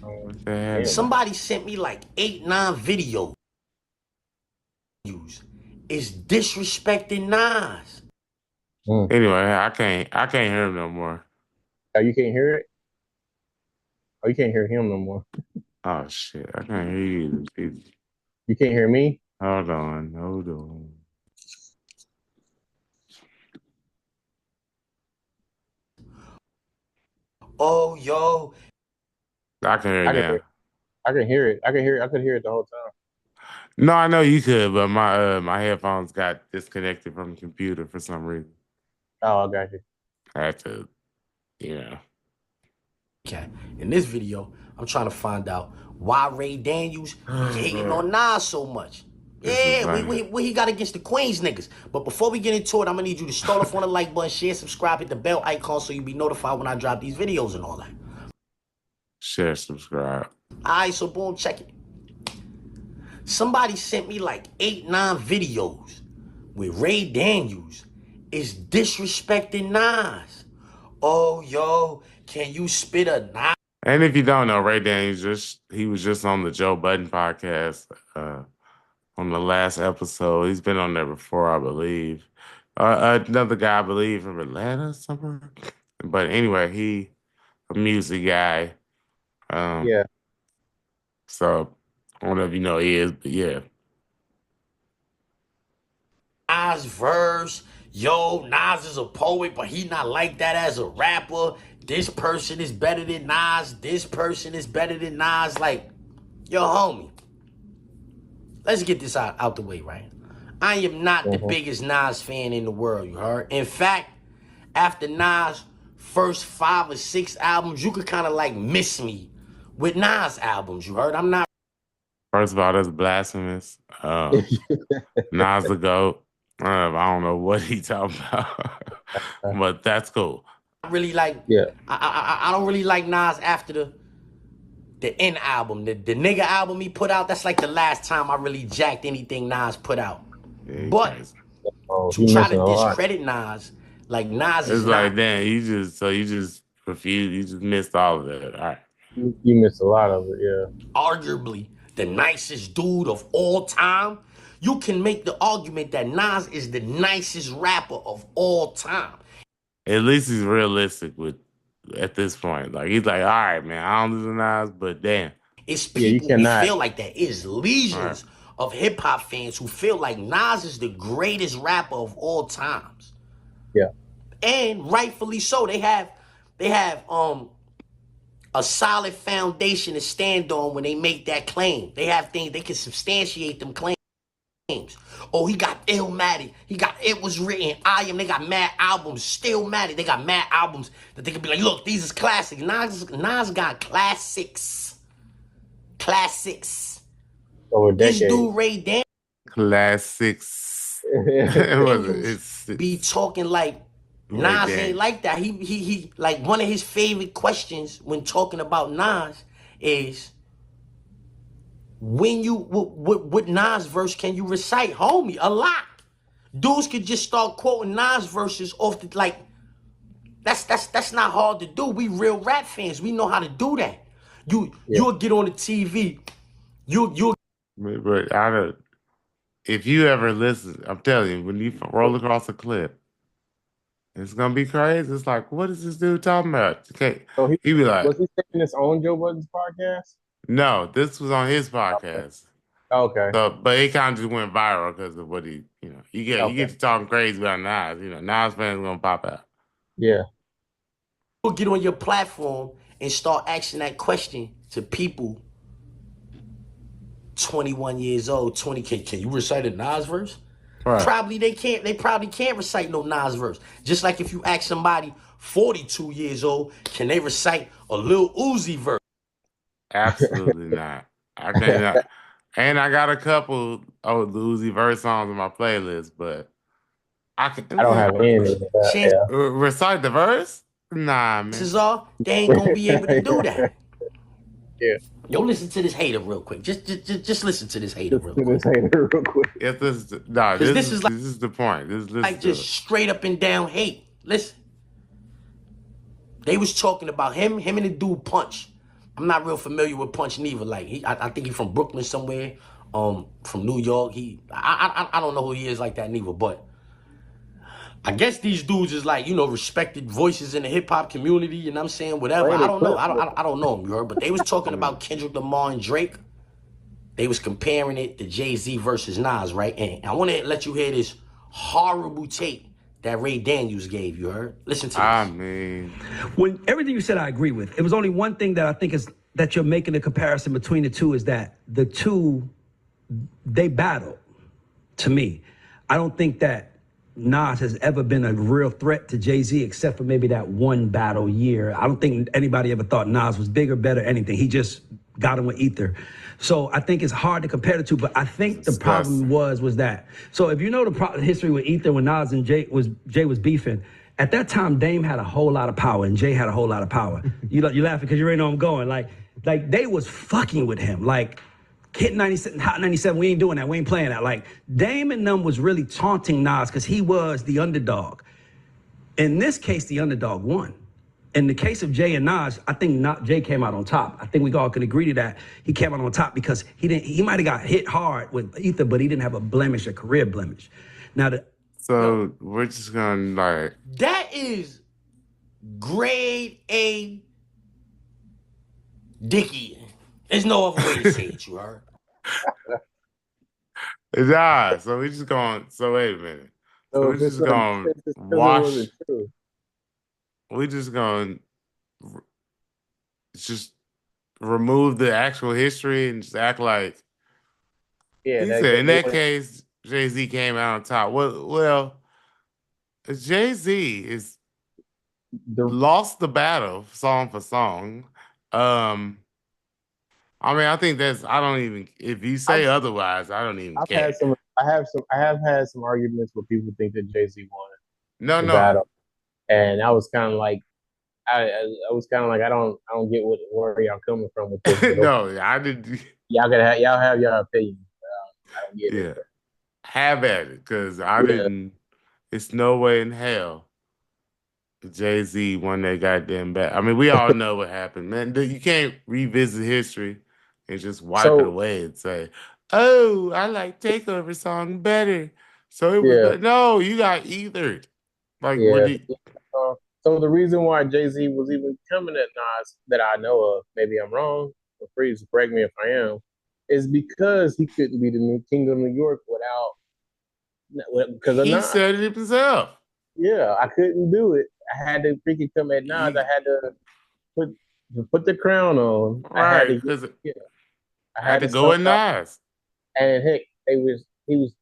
What the heck? Somebody sent me like 8-9 videos. Is disrespecting Nas. Anyway, I can't hear him no more. Oh, you can't hear it? Oh, you can't hear him no more. Oh shit, I can't hear you. You can't hear me? Hold on. Oh, yo. I can hear it now. I can hear it. I could hear it the whole time. No, I know you could, but my headphones got disconnected from the computer for some reason. Oh, I got you. I had to, Okay, in this video, I'm trying to find out why Ray Daniels hating on Nas so much. Yeah, what he got against the Queens niggas. But before we get into it, I'm gonna need you to start off on the like button, share, subscribe, hit the bell icon so you'll be notified when I drop these videos and all that. Share, subscribe. Alright, so boom, check it. Somebody sent me like 8-9 videos where Ray Daniels is disrespecting Nas. Oh, yo, can you spit a Nas? And if you don't know, Ray Daniels he was just on the Joe Budden podcast on the last episode. He's been on there before, I believe. Another guy, I believe, from Atlanta somewhere. But anyway, he a music guy. Yeah. So I don't know if you know he is, but yeah. Nas verse, yo, Nas is a poet, but he not like that as a rapper. This person is better than Nas. This person is better than Nas. Like, yo, homie, let's get this out the way, right? I am not the biggest Nas fan in the world, you heard? In fact, after Nas' first 5 or 6 albums, you could kind of like miss me with Nas albums, you heard? I'm not. First of all, that's blasphemous. Nas the GOAT. I don't know what he talking about, but that's cool. Really like, I don't really like Nas after the N album, the nigga album he put out. That's like the last time I really jacked anything Nas put out. Yeah, but to try to discredit Nas, like Nas is like, damn, you just refused, you just missed all of it. All right, you missed a lot of it, yeah. Arguably the nicest dude of all time. You can make the argument that Nas is the nicest rapper of all time. At least he's realistic at this point. Like, he's like, all right, man, I don't listen to Nas, but damn. It's people who feel like that. It's legions of hip-hop fans who feel like Nas is the greatest rapper of all times. Yeah. And rightfully so. They have a solid foundation to stand on when they make that claim. They have things they can substantiate them claims. Oh, he got Illmatic. He got It Was Written. I Am. They got mad albums. Stillmatic. They got mad albums that they can be like, look, these is classics. Nas got classics. Classics. Over decades. This dude Ray Daniels. Classics. Be talking like Nas ain't like that. He like one of his favorite questions when talking about Nas is, when you what Nas verse can you recite, homie? A lot. Dudes could just start quoting Nas verses off the like. That's not hard to do. We real rap fans. We know how to do that. You'll get on the TV. But if you ever listen, I'm telling you, when you roll across a clip, it's gonna be crazy. It's like, what is this dude talking about? Okay, so he be like, was he saying this on Joe Budden's podcast? No, this was on his podcast. Okay. So, but it kind of just went viral because of what you get to talking crazy about Nas. Nas fans gonna pop out. Yeah. You'll get on your platform and start asking that question to people 21 years old, 20. Can you recite a Nas verse? Right. Probably they can't. They probably can't recite no Nas verse. Just like if you ask somebody 42 years old, can they recite a Lil Uzi verse? Absolutely not. I cannot. And I got a couple of the Uzi verse songs on my playlist, but I don't have any of that. Recite the verse? Nah, man. This is all. They ain't gonna be able to do that. Yeah. Yo, listen to this hater real quick. Just listen to this hater real quick. This hater real quick. If this is the point. Like just straight up and down hate. Listen. They was talking about him and the dude Punch. I'm not real familiar with Punch neither. Like I think he's from Brooklyn somewhere, from New York. I don't know who he is like that neither. But I guess these dudes is like, respected voices in the hip hop community. You know what I'm saying? Whatever. I don't know. I don't know them, you heard. But they was talking about Kendrick Lamar and Drake. They was comparing it to Jay-Z versus Nas, right? And I want to let you hear this horrible tape that Ray Daniels gave, you heard? Listen to this. I mean, when everything you said I agree with. It was only one thing that I think is that you're making a comparison between the two, is that the two, they battle. To me, I don't think that Nas has ever been a real threat to Jay-Z except for maybe that one battle year. I don't think anybody ever thought Nas was bigger, better, anything. He just got him with Ether. So I think it's hard to compare the two, but I think the problem was that. So if you know the history with Ether, when Nas and Jay was beefing, at that time Dame had a whole lot of power and Jay had a whole lot of power. You laughing because you already know I'm going. Like they was fucking with him. Like Hit 97, Hot 97, we ain't doing that. We ain't playing that. Like Dame and them was really taunting Nas because he was the underdog. In this case, the underdog won. In the case of Jay and Nas, I think Jay came out on top. I think we all can agree to that. He came out on top because he might have got hit hard with Ether, but he didn't have a career blemish. Now, we're just gonna that is grade A Dickie. There's no other way to say it, you heard? Nah, so we just going. So wait a minute. So we're just going to wash. We just going to just remove the actual history and just act like. Yeah. In that case, Jay-Z came out on top. Well, Jay-Z is lost the battle song for song. I mean, I think that's. I don't even. If you say otherwise, I don't even care. I have had some arguments where people think that Jay-Z won. No. Battle. And I was kind of like, I don't get where y'all coming from with this. No, I didn't. Y'all have your opinion. I don't get it. Have at it, because I didn't. It's no way in hell Jay-Z won that goddamn battle. I mean, we all know what happened, man. You can't revisit history and just wipe it away and say, "Oh, I like Takeover song better." So it was no, you got ethered. Like so the reason why Jay-Z was even coming at Nas, that I know of, maybe I'm wrong, but please correct me if I am, is because he couldn't be the new king of New York because he said it himself. Yeah, I couldn't do it. I had to freaking come at Nas. I had to put the crown on. Right, I had to go at Nas. And heck, he was.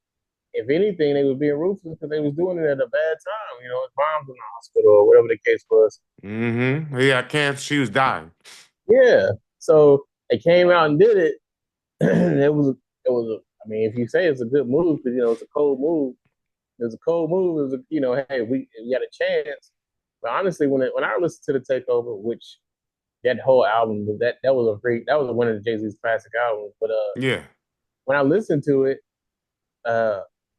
If anything, they was being ruthless because they was doing it at a bad time. Bombs in the hospital or whatever the case was. Mm-hmm. Yeah, cancer. She was dying. Yeah. So they came out and did it. It was. I mean, if you say it's a good move, because it's a cold move. It's a cold move. It was hey, we got a chance. But honestly, when I listened to the Takeover, which that whole album that was one of Jay-Z's classic albums. But when I listened to it,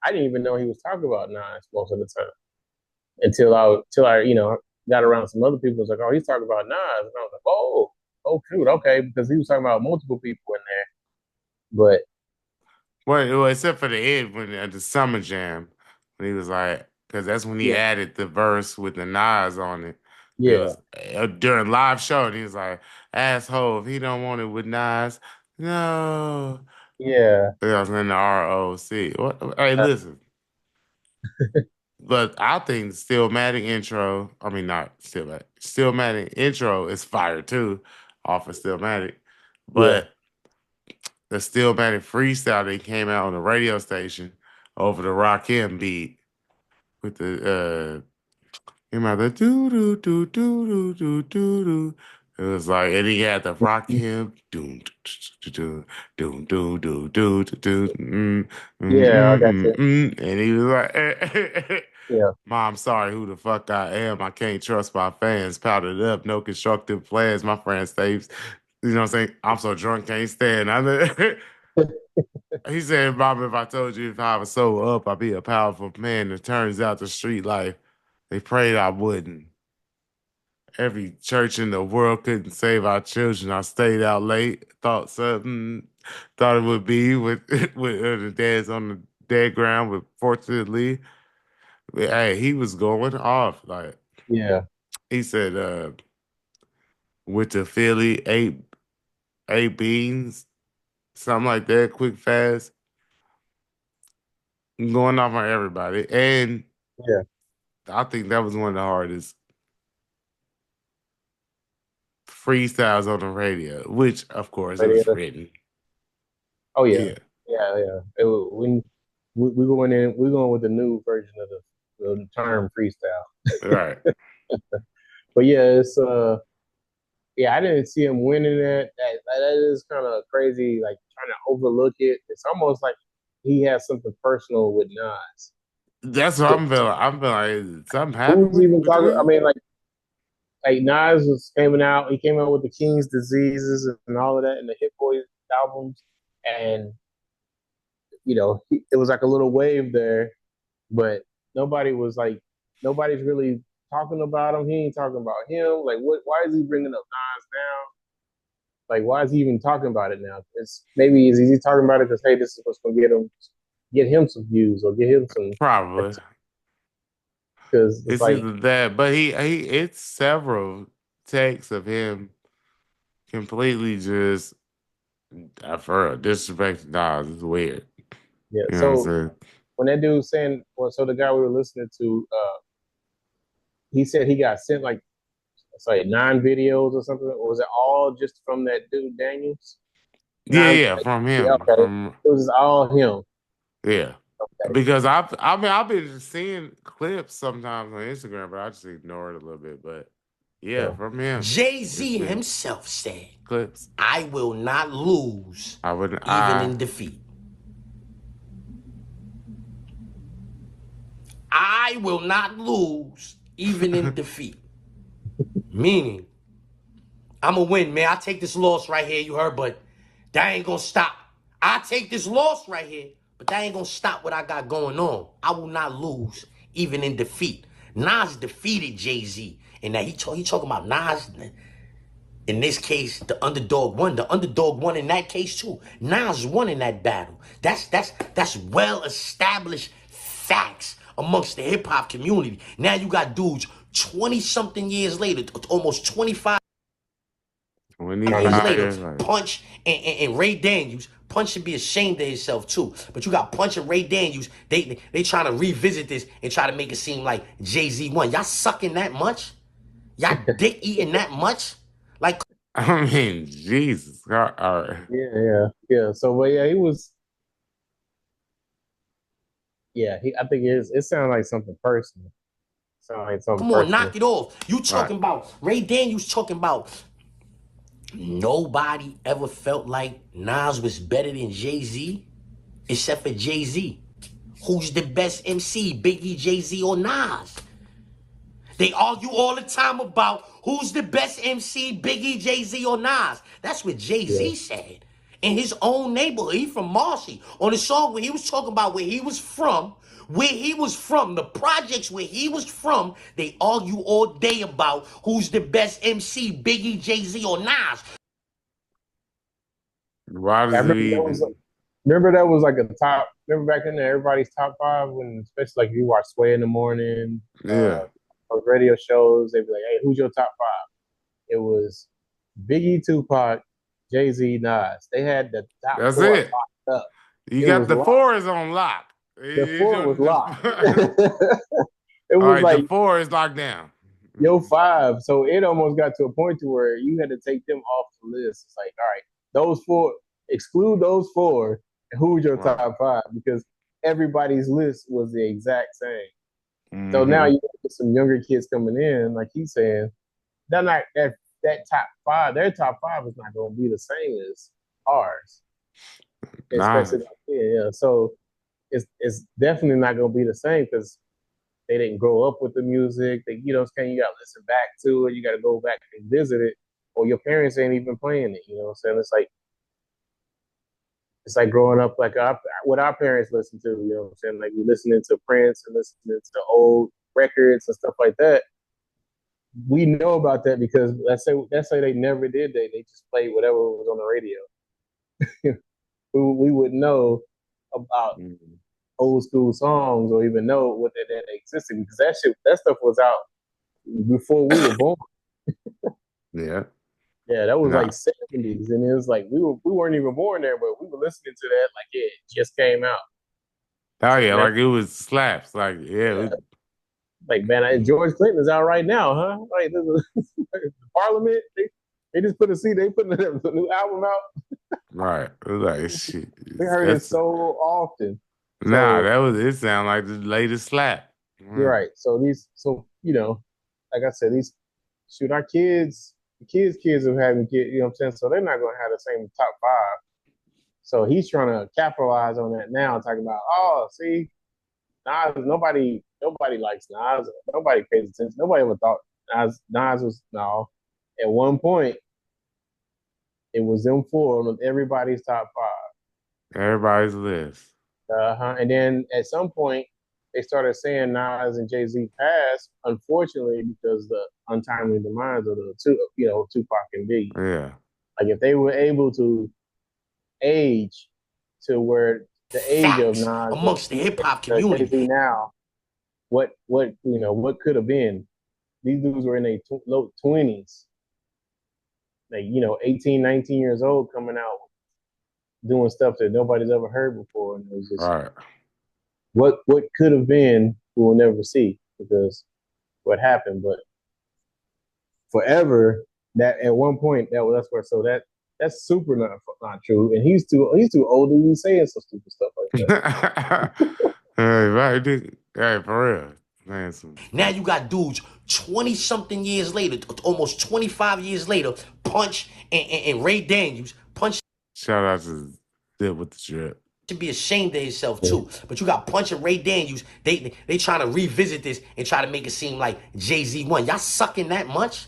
I didn't even know he was talking about Nas most of the time until I got around some other people. Was like, oh, he's talking about Nas, and I was like, oh, shoot, okay, because he was talking about multiple people in there. But well, except for the end when at the Summer Jam, when he was like, because that's when he added the verse with the Nas on it. Yeah, it was, during live show, and he was like, asshole, if he don't want it with Nas, no. Yeah. I was in the ROC. Hey, listen. But I think the Stillmatic intro, I mean, not Stillmatic. Stillmatic intro is fire too, off of Stillmatic. But the Stillmatic freestyle that came out on the radio station over the Rakim beat with the the do do do do do do do. It was like, and he had the Rakim doom doom doom doom doom doom doom. Yeah, I got you. And he was like, Mom, sorry, who the fuck I am. I can't trust my fans. Powdered up, no constructive plans. My friend saves You know what I'm saying? I'm so drunk, can't stand. He said, Mama, if I told you if I was so up, I'd be a powerful man. It turns out the street life, they prayed I wouldn't. Every church in the world couldn't save our children. I stayed out late, thought it would be with with the dads on the dead ground, but fortunately, hey, he was going off. Like Yeah. he said, went to Philly, ate beans, something like that, quick fast, going off on everybody. And Yeah. I think that was one of the hardest freestyles on the radio, which of course it was written. Oh yeah, Yeah. yeah. We going in, we going with the new version of the term freestyle. Right. But yeah, it's yeah, I didn't see him winning that. That is kind of crazy, like trying to overlook it. It's almost like he has something personal with Nas. That's what I'm feeling. I'm feeling like something happened Who's even talking? I between. mean, like Nas was coming out. He came out with the King's Diseases and all of that, and the Hit Boys albums, and it was like a little wave there, but nobody's really talking about him. He ain't talking about him. Like, what? Why is he bringing up Nas now? Like, why is he even talking about it now? It's maybe is he talking about it because hey, this is what's gonna get him some views or get him some Probably. because It's either that, but it's several takes of him completely just I've heard disrespect Nas is weird. yeah. You know what I'm So saying? when that dude saying, well, so the guy we were listening to, he said he got sent like it's like 9 videos or something. Or was it all just from that dude Daniels? Yeah, from Yeah, him. okay. From It was all him. yeah. Okay. Because I've been seeing clips sometimes on Instagram, but I just ignore it a little bit. But yeah, from him. Jay-Z himself said, clips. I will not lose even in defeat. I will not lose even in defeat. Meaning, I'm going to win, man. I take this loss right here, you heard, but that ain't going to stop. I take this loss right here, but that ain't going to stop what I got going on. I will not lose even in defeat. Nas defeated Jay-Z. And now he talking about Nas. In this case, the underdog won. The underdog won in that case too. Nas won in that battle. That's well-established facts amongst the hip-hop community. Now you got dudes 20-something years later, almost 25 years later, Punch and Ray Daniels. Punch should be ashamed of himself too. But you got Punch and Ray Daniels. They trying to revisit this and try to make it seem like Jay-Z won. Y'all sucking that much? Y'all dick eating that much? Like, I mean, Jesus. All right. Yeah. So, but yeah, he was. Yeah, I think it sounded like something personal. Come on, knock it off. You talking about Ray Daniels talking about nobody ever felt like Nas was better than Jay-Z except for Jay-Z. Who's the best MC, Biggie, Jay-Z, or Nas? They argue all the time about who's the best MC, Biggie, Jay-Z, or Nas. That's what Jay-Z said. In his own neighborhood, he from Marcy. On the song where he was talking about where he was from, the projects where he was from, they argue all day about who's the best MC, Biggie, Jay-Z, or Nas. Why does it even... Remember that was like a top, remember back in there, everybody's top 5, when especially like you watch Sway in the morning, or radio shows, they'd be like, hey, who's your top 5? It was Biggie, Tupac, Jay-Z, Nas. They had the top 4 locked up. You got the 4 is on lock. The 4 was locked. It was like the 4 is locked down. Yo 5. So it almost got to a point to where you had to take them off the list. It's like, all right, those 4, exclude those 4. Who's your top 5? Because everybody's list was the exact same. So now you get some younger kids coming in, like he's saying, they're not that top 5. Their top 5 is not going to be the same as ours. Especially, So it's definitely not going to be the same because they didn't grow up with the music. You got to listen back to it. You got to go back and visit it, or your parents ain't even playing it. You know what I'm saying? It's like growing up, like what our parents listened to. You know what I'm saying? Like we listening to Prince and listening to old records and stuff like that. We know about that because let's say they never did that. They just played whatever was on the radio. we would know about old school songs or even know what that existed because that stuff was out before we were born. Yeah. Yeah, that was like 70s, and it was like we weren't even born there, but we were listening to that like it just came out. Oh yeah, like it was slaps. Like like man, George Clinton is out right now, huh? Like the Parliament, they just put they put a new album out. Right, it was like shit. We heard it so often. Nah, it sound like the latest slap. You're right. So you know, like I said, our kids are having kids, you know what I'm saying? So they're not gonna have the same top 5. So he's trying to capitalize on that now, talking about, oh, see, Nas, nobody likes Nas, nobody pays attention, nobody ever thought Nas was no. At one point, it was them 4 on everybody's top 5. Everybody's list. And then at some point, they started saying Nas and Jay-Z passed, unfortunately, because the untimely demise of the Tupac and Biggie. Yeah. Like if they were able to age to where the age of Nas amongst the hip hop community Jay-Z now, what could have been? These dudes were in their low 20s, like 18, 19 years old, coming out doing stuff that nobody's ever heard before, and it was just right. What could have been, we will never see because what happened. But forever, that at one point that's where. So that's super not true. And he's too old to be saying some stupid stuff like that. Hey, for real. Man, now you got dudes 20-something years later, almost 25 years later, Punch and Ray Daniels. Punch. Shout out to Dip with the drip. To be ashamed of himself too, but you got Punch and Ray Daniels. They trying to revisit this and try to make it seem like Jay-Z won. Y'all sucking that much?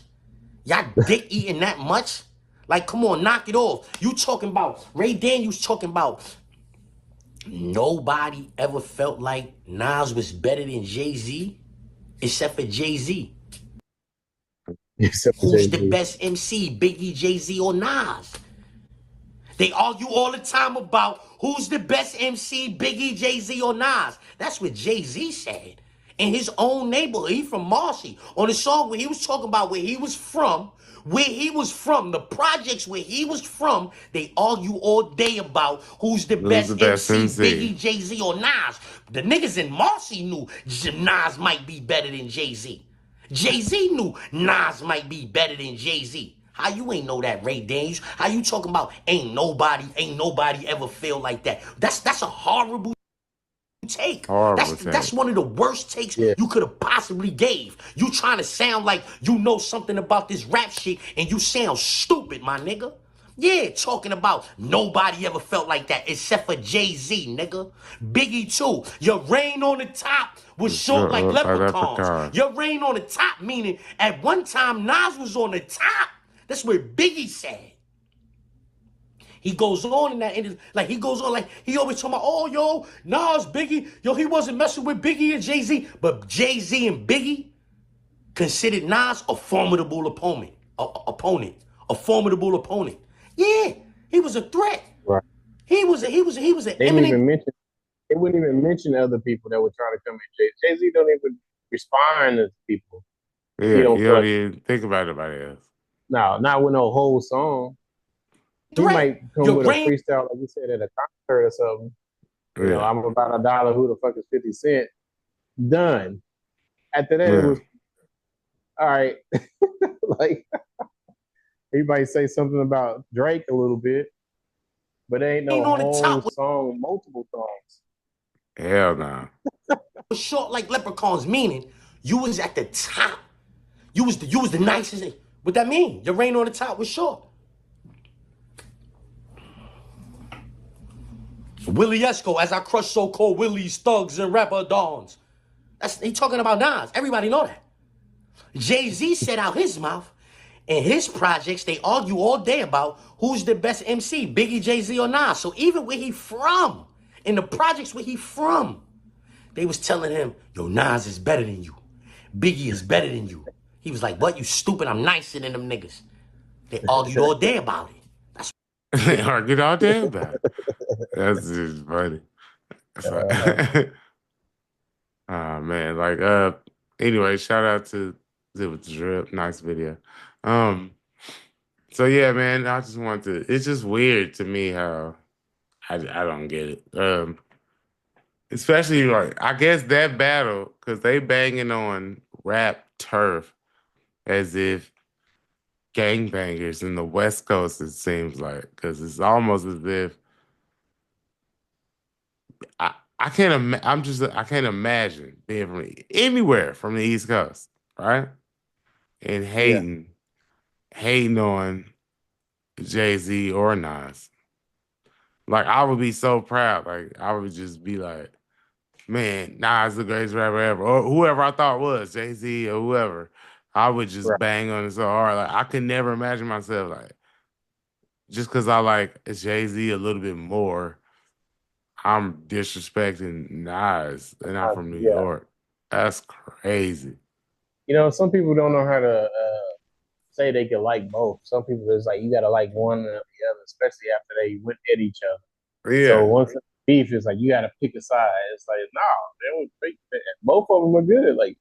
Y'all dick eating that much? Like, come on, knock it off. You talking about Ray Daniels talking about nobody ever felt like Nas was better than Jay-Z except for Jay-Z. Who's the best MC, Biggie, Jay-Z, or Nas? They argue all the time about who's the best MC, Biggie, Jay-Z, or Nas. That's what Jay-Z said in his own neighborhood. He from Marcy. On the song where he was talking about where he was from, the projects where he was from, they argue all day about who's the best MC, Biggie, Jay-Z, or Nas. The niggas in Marcy knew Nas might be better than Jay-Z. Jay-Z knew Nas might be better than Jay-Z. How you ain't know that, Ray Daniels? How you talking about ain't nobody ever feel like that? That's a horrible take. That's one of the worst takes you could have possibly gave. You trying to sound like you know something about this rap shit and you sound stupid, my nigga. Yeah, talking about nobody ever felt like that except for Jay-Z, nigga. Biggie too. Your reign on the top was short like leprechauns. Your reign on the top meaning at one time Nas was on the top. That's what Biggie said. He goes on in that, he always talking about, oh, yo, Nas, Biggie, yo, he wasn't messing with Biggie and Jay-Z, but Jay-Z and Biggie considered Nas a formidable opponent, a formidable opponent. Yeah, he was a threat. Right. He was an eminent. They wouldn't even mention other people that would try to come in. Jay-Z don't even respond to people. Yeah, you don't even think about anybody else. No, not with no whole song. He might come with a freestyle, like you said, at a concert or something. You know, I'm about $1. Who the fuck is 50 Cent? Done. After that, it was all right. Like he might say something about Drake a little bit, but ain't no whole song, multiple songs. Hell no. Short like leprechauns, meaning you was at the top. You was the nicest. What that mean? Your reign on the top was short. Willie Esco, as I crush so-called Willie's thugs and rapper dons. He talking about Nas. Everybody know that. Jay-Z said out his mouth, In his projects, they argue all day about who's the best MC, Biggie, Jay-Z, or Nas. So even where he from, in the projects where he from, they was telling him, yo, Nas is better than you. Biggie is better than you. He was like, what, you stupid, I'm nicer than them niggas. They argued all day about it. They argued all day about it. That's just funny. Oh man, like anyway, shout out to Zip with the Drip. Nice video. So yeah, man, I just want to, it's just weird to me how I don't get it. Especially like I guess that battle, because they banging on rap turf as if gangbangers in the West Coast, it seems like, because it's almost as if I can't I can't imagine being from anywhere from the East Coast, right? And hating on Jay-Z or Nas. Like I would be so proud. Like I would just be like, man, Nas the greatest rapper ever. Or whoever I thought was, Jay-Z or whoever. I would just bang on it so hard. Like I could never imagine myself like just because I like Jay-Z a little bit more, I'm disrespecting Nas and I'm from New York. That's crazy. You know, some people don't know how to say they can like both. Some people it's like you gotta like one or the other, especially after they went at each other. Yeah. So once beef is like you gotta pick a side. It's like no, both of them are good. Like,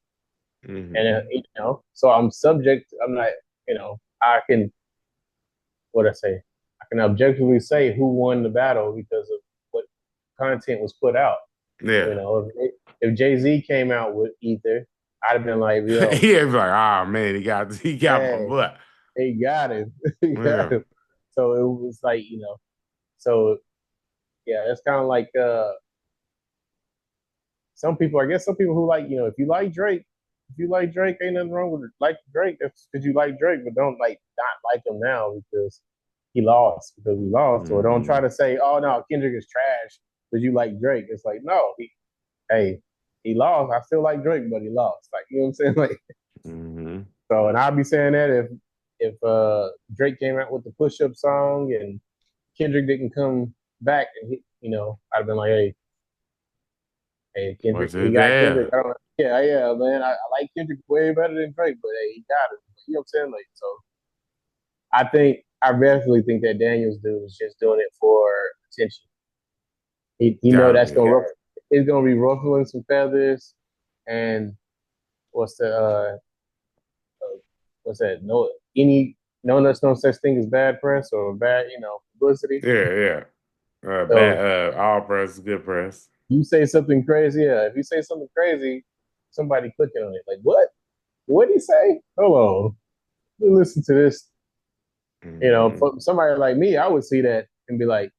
and you know, so I'm subject. I'm not. You know, I can. What I say? I can objectively say who won the battle because of what content was put out. Yeah. You know, if Jay-Z came out with Ether, I'd have been like, yo, yeah, like, oh man, he got my butt. He got him. Got him. So it was like, you know, so yeah, it's kind of like some people, I guess some people who like, you know, if you like Drake, ain't nothing wrong with it. Like Drake, that's because you like Drake, but don't like not like him now because we lost. Or don't try to say, oh no, Kendrick is trash because you like Drake. It's like, no, he lost. I still like Drake, but he lost. Like, you know what I'm saying? Like, so, and I'll be saying that if Drake came out with the push up song and Kendrick didn't come back, and you know, I'd have been like, hey, Kendrick, we got Kendrick. Yeah, man, I like Kendrick way better than Drake, but hey, he got it. You know what I'm saying? Like, so I definitely think that Daniels dude is just doing it for attention. He know that's it's gonna be ruffling some feathers, and what's that? There's no such thing as bad press or bad, you know, publicity. Yeah. Bad, all press is good press. You say something crazy, if you say something crazy, somebody clicking on it. Like, what? What did he say? Hold on. Listen to this. You know, for somebody like me, I would see that and be like,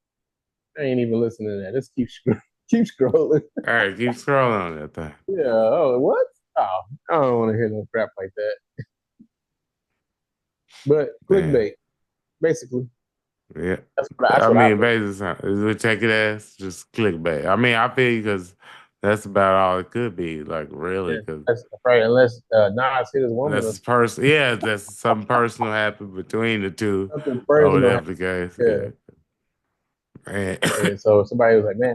I ain't even listening to that. Let's keep scrolling. All right, keep scrolling on that thing. Yeah. Oh, what? Oh, I don't want to hear no crap like that. But clickbait, basically. Yeah. That's what I mean, basically, we take it as just clickbait. I mean, I feel because that's about all it could be. Like, really. That's right. Unless Nas hit his woman. That's something personal happened between the two. Something personal. Whatever the case. Yeah. And so somebody was like, man,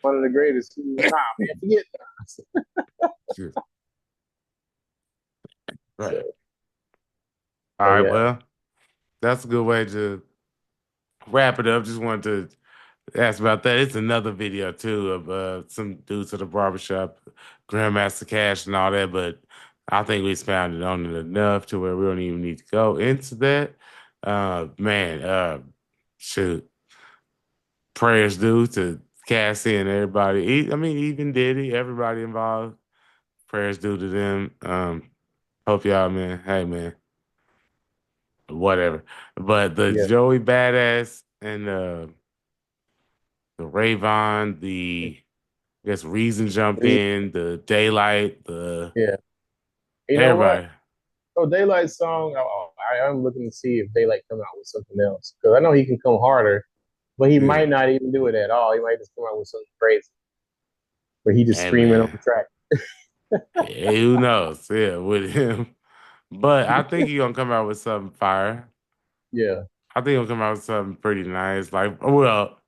one of the greatest. Nah, man, forget Nas. Right. So, all right, well, that's a good way to wrap it up. Just wanted to ask about that. It's another video too of some dudes at the barbershop, Grandmaster Cash and all that, but I think we expounded on it enough to where we don't even need to go into that. Shoot. Prayers due to Cassie and everybody. I mean, even Diddy, everybody involved. Prayers due to them. Hope y'all, man. Hey, man. Whatever. But the Joey Badass and the Ray Vaughn, I guess Reason jump in, the Daylight, everybody. So Daylight's song, I'm looking to see if Daylight come out with something else. Because I know he can come harder, but he might not even do it at all. He might just come out with something crazy. But he just screaming on the track. Who knows? Yeah, with him. But I think he's gonna come out with something fire. Yeah. I think he'll come out with something pretty nice. Like, well,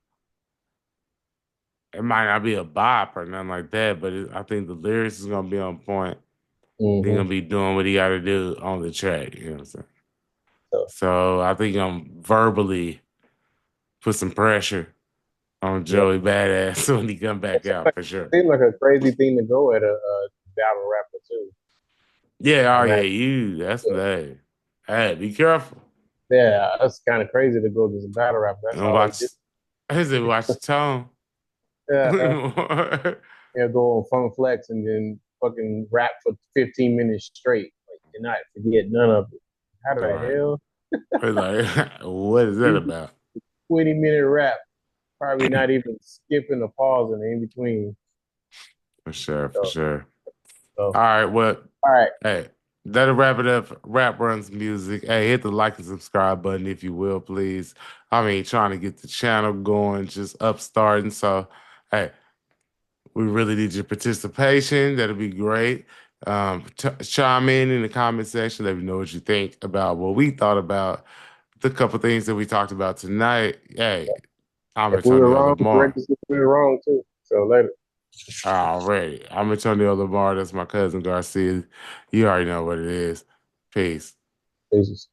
it might not be a bop or nothing like that, but I think the lyrics is gonna be on point. He's gonna be doing what he got to do on the track. You know what I'm saying? So I think I'm verbally put some pressure on Joey Badass when he come back out for sure. Seems like a crazy thing to go at a battle rapper too. Yeah, oh yeah, that's that. Hey, be careful. Yeah, that's kind of crazy to go to the battle rapper. That's And all watch, he did. I said, watch the tone. Yeah, go on Fun Flex and then fucking rap for 15 minutes straight, like, and not forget none of it. How the hell? Like, what is that about? 20-minute rap, probably not even skipping a pause in between. For sure, for sure. So, all right, well, all right. Hey, that'll wrap it up. Rap Runs Music. Hey, hit the like and subscribe button if you will, please. I mean, trying to get the channel going, just upstarting. So, hey, we really need your participation. That'll be great. Chime in the comment section. Let me know what you think about what we thought about the couple things that we talked about tonight. Hey, I'm If we were Antonio wrong, Lamar. correct us if we were wrong too. So later. Already. I'm Antonio Lamar. That's my cousin Garcia. You already know what it is. Peace. Peace.